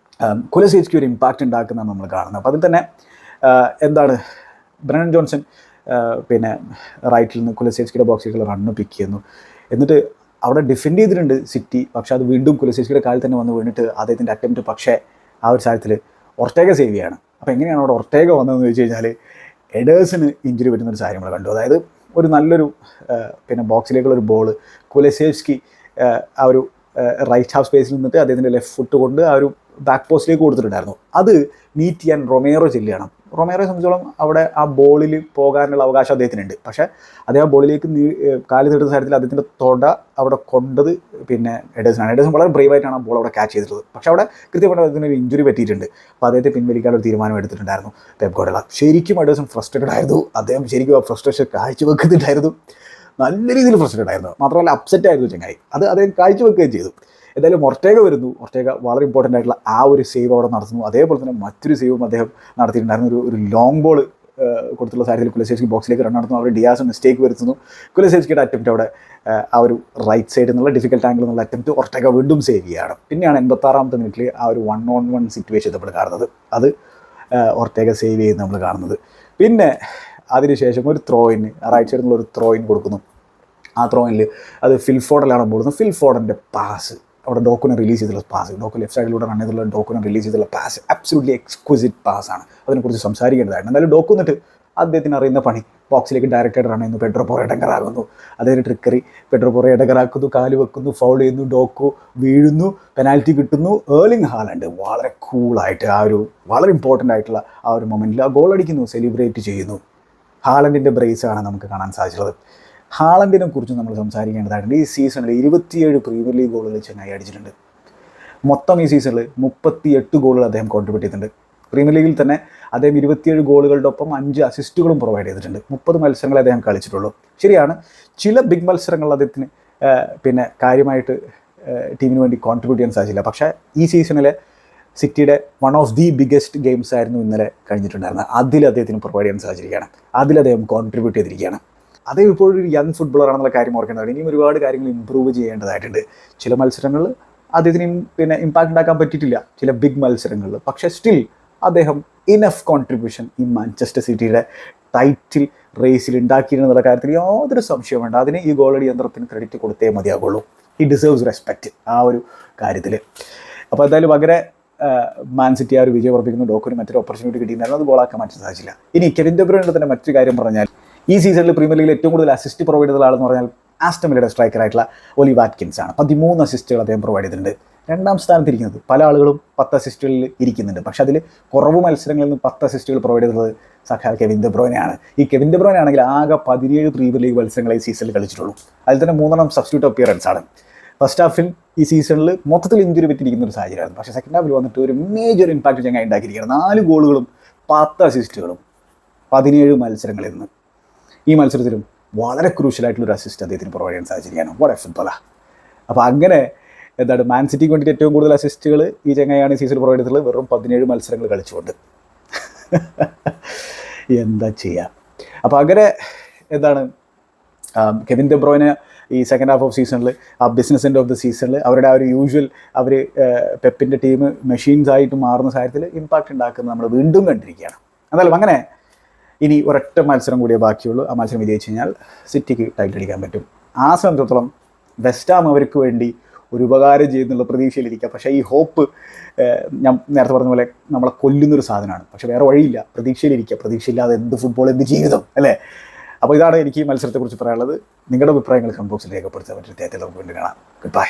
കുലശേവ്സ്കി ഒരു ഇമ്പാക്റ്റ് ഉണ്ടാക്കുന്നതാണ് നമ്മൾ കാണുന്നത്. അപ്പോൾ അതിൽ തന്നെ എന്താണ് ബ്രണ്ടൻ ജോൺസൺ പിന്നെ റൈറ്റിൽ നിന്ന് കുലശേവ്സ്കിയുടെ ബോക്സിലേക്കുള്ള റണ്ണ് പിക്ക് ചെയ്യുന്നു. എന്നിട്ട് അവിടെ ഡിഫെൻഡ് ചെയ്തിട്ടുണ്ട് സിറ്റി, പക്ഷേ അത് വീണ്ടും കുലശേവ്സ്കിയുടെ കാലിൽ തന്നെ വന്ന് വീണിട്ട് അദ്ദേഹത്തിൻ്റെ അറ്റംപ്റ്റ് പക്ഷേ ആ ഒരു സാഹചര്യത്തിൽ ഒർട്ടേഗ സേവ് ചെയ്യാണ്. അപ്പോൾ എങ്ങനെയാണ് അവിടെ ഒർട്ടേഗ വന്നതെന്ന് ചോദിച്ചു കഴിഞ്ഞാൽ എഡേഴ്സിന് ഇഞ്ചുറി പറ്റുന്നൊരു സാഹചര്യം നമ്മൾ കണ്ടു. അതായത് ഒരു നല്ലൊരു പിന്നെ ബോക്സിലേക്കുള്ളൊരു ബോള് കുലശേവ്സ്കി ആ ഒരു റൈറ്റ് ഹാഫ് സ്പേസിൽ നിന്നിട്ട് അദ്ദേഹത്തിൻ്റെ ലെഫ്റ്റ് ഫുട്ട് കൊണ്ട് ആ ഒരു ബാക്ക് പോസ്റ്റിലേക്ക് കൊടുത്തിട്ടുണ്ടായിരുന്നു. അത് മീറ്റ് ചെയ്യാൻ റൊമേറോ ചെല്ലുകയാണ്. റൊമേറോയെ സംബന്ധിച്ചോളം അവിടെ ആ ബോളിൽ പോകാനുള്ള അവകാശം അദ്ദേഹത്തിനുണ്ട്. പക്ഷേ അദ്ദേഹം ബോളിലേക്ക് കാല് നീട്ടുന്ന സാഹചര്യത്തിൽ അദ്ദേഹത്തിൻ്റെ തൊട അവിടെ കൊണ്ടത് പിന്നെ എഡേഴ്സനാണ്. എഡേഴ്സൺ വളരെ ബ്രേവായിട്ടാണ് ആ ബോൾ അവിടെ ക്യാച്ച് ചെയ്തിട്ടുള്ളത്. പക്ഷേ അവിടെ കൃത്യമായിട്ട് അദ്ദേഹത്തിന് ഒരു ഇഞ്ചുറി പറ്റിയിട്ടുണ്ട്. അപ്പോൾ അദ്ദേഹത്തെ പിൻവലിക്കാനൊരു തീരുമാനം എടുത്തിട്ടുണ്ടായിരുന്നു പെപ് ഗാർഡിയോള. ശരിക്കും എഡേഴ്സൺ ഫ്രസ്ട്രേറ്റഡ് ആയിരുന്നു. അദ്ദേഹം ശരിക്കും ആ ഫ്രസ്ട്രേഷൻ കാഴ്ചവെക്കുന്നുണ്ടായിരുന്നു. നല്ല രീതിയിൽ ഫ്രസ്ട്രേറ്റഡ് ആയിരുന്നു. മാത്രമല്ല അപ്സെറ്റ് ആയിരുന്നു ചങ്ങായി. അത് അദ്ദേഹം കാഴ്ചവെക്കുകയും ചെയ്തു. എന്തായാലും ഒർട്ടേഗ വരുന്നു. ഒർട്ടേഗ വളരെ ഇമ്പോർട്ടൻ്റ് ആയിട്ടുള്ള ആ ഒരു സേവ് അവിടെ നടത്തുന്നു. അതേപോലെ തന്നെ മറ്റൊരു സേവും അദ്ദേഹം നടത്തിയിട്ടുണ്ടായിരുന്നു. ഒരു ലോങ് ബോൾ കൊടുത്തുള്ള സാഹചര്യത്തിൽ കുലശേവ്സ്കി ബോക്സിലേക്ക് റൺ നടത്തുന്നു. അവിടെ ഡിയാസ് മിസ്റ്റേക്ക് വരുത്തുന്നു. കുലശേവ്സ്കിയുടെ അറ്റംപ്റ്റ് അവിടെ ആ ഒരു റൈറ്റ് സൈഡിൽ നിന്നുള്ള ഡിഫിക്കൽട്ട് ആംഗിൾ എന്നുള്ള അറ്റംപ്റ്റ് ഒർട്ടേഗ വീണ്ടും സേവ് ചെയ്യുകയാണ്. പിന്നെയാണ് 86ാമത്തെ മിനിറ്റിൽ ആ ഒരു 1-on-1 സിറ്റുവേഷൻ നമ്മൾ കാണുന്നത്. അത് ഒർട്ടേഗ സേവ് ചെയ്യുന്നത് നമ്മൾ കാണുന്നത്. പിന്നെ അതിനുശേഷം ഒരു ത്രോയിൻ റൈറ്റ് സൈഡിൽ നിന്നുള്ള ഒരു ത്രോയിൻ കൊടുക്കുന്നു. ആ ത്രോയിനിൽ അത് ഫിൽഫോർഡനിലാണ് പോകുന്നത്. ഫിൽഫോർഡൻ്റെ പാസ് അവിടെ ഡോക്കുനെ റിലീസ് ചെയ്തുള്ള പാസ്, ഡോക്ക് ലെഫ്റ്റ് സൈഡിലൂടെ റൺ ചെയ്തുള്ള ഡോക്കുനെ റിലീസ് ചെയ്തുള്ള പാസ് അബ്സല്യൂട്ട്ലി എക്സ്ക്വിസിറ്റ് പാസ്സാണ്. അതിനെക്കുറിച്ച് സംസാരിക്കേണ്ടതായിരുന്നു. എന്തായാലും ഡോക്കു എന്നിട്ട് അദ്ദേഹത്തിന് അറിയുന്ന പണി ബോക്സിലേക്ക് ഡയറക്റ്റായിട്ട് റൺ ചെയ്യുന്നു. പെഡ്രോ പോറ എടങ്കറാകുന്നു. അദ്ദേഹം ട്രിക്കറി പെഡ്രോ പോറ എടങ്കറാക്കുന്നു, കാല് വെക്കുന്നു, ഫൗൾ ചെയ്യുന്നു, ഡോക്കു വീഴുന്നു, പെനാൽറ്റി കിട്ടുന്നു. എർലിംഗ് ഹാലൻഡ് വളരെ കൂളായിട്ട് ആ ഒരു വളരെ ഇമ്പോർട്ടൻ്റ് ആയിട്ടുള്ള ആ ഒരു മൊമെൻറ്റിൽ ആ ഗോൾ അടിക്കുന്നു, സെലിബ്രേറ്റ് ചെയ്യുന്നു. ഹാലൻഡിൻ്റെ ബ്രേസാണ് നമുക്ക് കാണാൻ സാധിച്ചത്. ഹാലൻഡിനെ കുറിച്ച് നമ്മൾ സംസാരിക്കേണ്ടതായിട്ടുണ്ട്. ഈ സീസണിൽ 27 പ്രീമിയർ ലീഗ് ഗോളുകൾ ചെന്നൈ അടിച്ചിട്ടുണ്ട്. മൊത്തം ഈ സീസണിൽ 38 ഗോളുകൾ അദ്ദേഹം കോൺട്രിബ്യൂട്ട് ചെയ്തിട്ടുണ്ട്. പ്രീമിയർ ലീഗിൽ തന്നെ അദ്ദേഹം 27 ഗോളുകളുടെ ഒപ്പം 5 അസിസ്റ്റുകളും പ്രൊവൈഡ് ചെയ്തിട്ടുണ്ട്. 30 മത്സരങ്ങൾ അദ്ദേഹം കളിച്ചിട്ടുള്ളൂ. ശരിയാണ്, ചില ബിഗ് മത്സരങ്ങൾ അദ്ദേഹത്തിന് പിന്നെ കാര്യമായിട്ട് ടീമിന് വേണ്ടി കോൺട്രിബ്യൂട്ട് ചെയ്യാൻ സാധിച്ചില്ല. പക്ഷേ ഈ സീസണിലെ സിറ്റിയുടെ one of the biggest games ആയിരുന്നു ഇന്നലെ കഴിഞ്ഞിട്ടുണ്ടായിരുന്നത്. അതിൽ അദ്ദേഹത്തിന് പ്രൊവൈഡ് ചെയ്യാൻ സാധിച്ചിരിക്കുകയാണ്. അതിൽ അദ്ദേഹം കോൺട്രിബ്യൂട്ട് ചെയ്തിരിക്കുകയാണ്. അദ്ദേഹം ഇപ്പോഴൊരു യങ് ഫുട്ബോളറാണെന്നുള്ള കാര്യം ഓർക്കേണ്ടതാണ്. ഇനിയും ഒരുപാട് കാര്യങ്ങൾ ഇമ്പ്രൂവ് ചെയ്യേണ്ടതായിട്ടുണ്ട്. ചില മത്സരങ്ങളിൽ അദ്ദേഹത്തിന് പിന്നെ ഇമ്പാക്റ്റ് ഉണ്ടാക്കാൻ പറ്റിയിട്ടില്ല, ചില ബിഗ് മത്സരങ്ങളിൽ. പക്ഷേ സ്റ്റിൽ അദ്ദേഹം ഇനഫ് കോൺട്രിബ്യൂഷൻ ഈ മാഞ്ചസ്റ്റർ സിറ്റിയുടെ ടൈറ്റിൽ റേസിൽ ഉണ്ടാക്കിയിരുന്നുള്ള കാര്യത്തിൽ യാതൊരു സംശയവും വേണ്ട. അതിന് ഈ ഗോളടി യന്ത്രത്തിന് ക്രെഡിറ്റ് കൊടുത്തേ മതിയാകുള്ളൂ. ഹി ഡിസേർവ്സ് റെസ്പെക്റ്റ് ആ ഒരു കാര്യത്തിൽ. അപ്പോൾ എന്തായാലും പകരെ മാൻ സിറ്റി ആ ഒരു വിജയം ഉറപ്പിക്കുന്നു. ഡോക്കിന് മറ്റൊരു ഓപ്പർച്യൂണിറ്റി കിട്ടിയിട്ടുണ്ടായിരുന്നു, അത് ഗോളാക്കാൻ മാറ്റാൻ സാധിച്ചില്ല. ഇനി കെവിൻ ദെ ബ്രൂയിൻ്റെ തന്നെ മറ്റൊരു കാര്യം പറഞ്ഞാൽ ഈ സീസണിൽ പ്രീമിയർ ലീഗിൽ ഏറ്റവും കൂടുതൽ അസിസ്റ്റ് പ്രൊവൈഡ് ചെയ്ത ആളെന്ന് പറഞ്ഞാൽ ആസ്റ്റൺ വില്ലയുടെ സ്ട്രൈക്കറായിട്ടുള്ള ഒലി വാറ്റ്കിൻസ് ആണ്. 13 അസിസ്റ്റുകൾ അദ്ദേഹം പ്രൊവൈഡ് ചെയ്തിട്ടുണ്ട്. 2ാം സ്ഥാനത്തിരിക്കുന്നത്. പല ആളുകളും 10 അസിസ്റ്റുകളിൽ ഇരിക്കുന്നുണ്ട്. പക്ഷേ അതിൽ കുറവ് മത്സരങ്ങളിൽ നിന്ന് 10 അസിസ്റ്റുകൾ പ്രൊവൈഡ് ചെയ്തത് സഖാ കെവിൻ ദെ ബ്രൂയിനെയാണ്. ഈ കെവിൻ ദെ ബ്രൂയിൻ ആണെങ്കിൽ ആകെ 17 പ്രീമിയർ ലീഗ് മത്സരങ്ങളെ ഈ സീസണിൽ കളിച്ചിട്ടുള്ളൂ. അതിൽ തന്നെ 3 സബ്സ്റ്റിറ്റ്യൂട്ട് അപ്പിയറൻസ് ആണ്. ഫസ്റ്റ് ഹാഫിൽ ഈ സീസണിൽ മൊത്തത്തിൽ ഇഞ്ചുറി പറ്റിയിരിക്കുന്ന ഒരു സാഹചര്യമായിരുന്നു. പക്ഷേ സെക്കൻഡ് ഹാഫിൽ വന്നിട്ട് ഒരു മേജർ ഇമ്പാക്റ്റ് ചങ്ങായി ഉണ്ടാക്കിയിരിക്കുകയാണ്. 4 ഗോളുകളും 10 അസിസ്റ്റുകളും 17 മത്സരങ്ങളിൽ നിന്ന്. ഈ മത്സരത്തിലും വളരെ ക്രൂഷ്യലായിട്ടുള്ളൊരു അസിസ്റ്റ് അദ്ദേഹത്തിന് പ്രൊവൈഡ് ചെയ്യാൻ സാധിച്ചിരിക്കുകയാണ്. What A ഫുട്ബോളാ. അപ്പോൾ അങ്ങനെ എന്താണ് മാൻ സിറ്റിക്ക് വേണ്ടിയിട്ട് ഏറ്റവും കൂടുതൽ അസിസ്റ്റുകൾ ഈ ചങ്ങായാണ് ഈ സീസണിൽ പ്രൊവൈഡ് ചെയ്തിട്ടുള്ളത്, വെറും 17 മത്സരങ്ങൾ കളിച്ചുകൊണ്ട്. എന്താ ചെയ്യുക. അപ്പോൾ അങ്ങനെ എന്താണ് കെവിൻ ദെ ബ്രൂയ്നെ ഈ സെക്കൻഡ് ഹാഫ് ഓഫ് സീസണിൽ, ആ ബിസിനസ് എൻഡ് ഓഫ് ദ സീസണിൽ അവരുടെ ആ ഒരു യൂഷ്വൽ അവർ പെപ്പിൻ്റെ ടീം മെഷീൻസ് ആയിട്ട് മാറുന്ന സാഹചര്യത്തിൽ ഇമ്പാക്റ്റ് ഉണ്ടാക്കുന്നത് നമ്മൾ വീണ്ടും കണ്ടിരിക്കുകയാണ്. എന്നാലും അങ്ങനെ ഇനി ഒരൊറ്റ മത്സരം കൂടിയേ ബാക്കിയുള്ളൂ. ആ മത്സരം വിജയിച്ചു കഴിഞ്ഞാൽ സിറ്റിക്ക് ടൈറ്റിൽ അടിക്കാൻ പറ്റും. ആ സംബന്ധിച്ചിടത്തോളം വെസ്റ്റ് ഹാം അവർക്ക് വേണ്ടി ഒരു ഉപകാരം ചെയ്യുന്നുള്ള പ്രതീക്ഷയിലിരിക്കുക. പക്ഷേ ഈ ഹോപ്പ് ഞാൻ നേരത്തെ പറഞ്ഞ പോലെ നമ്മളെ കൊല്ലുന്നൊരു സാധനമാണ്. പക്ഷേ വേറെ വഴിയില്ല, പ്രതീക്ഷയിലിരിക്കുക. പ്രതീക്ഷയില്ലാതെ എന്ത് ഫുട്ബോൾ, എന്ത് ജീവിതം അല്ലേ. അപ്പോൾ ഇതാണ് എനിക്ക് ഈ മത്സരത്തെക്കുറിച്ച് പറയാനുള്ളത്. നിങ്ങളുടെ അഭിപ്രായങ്ങൾ കമന്റ് ബോക്സിൽ രേഖപ്പെടുത്താൻ പറ്റും. നമുക്ക് വീണ്ടും കാണാം. Good bye.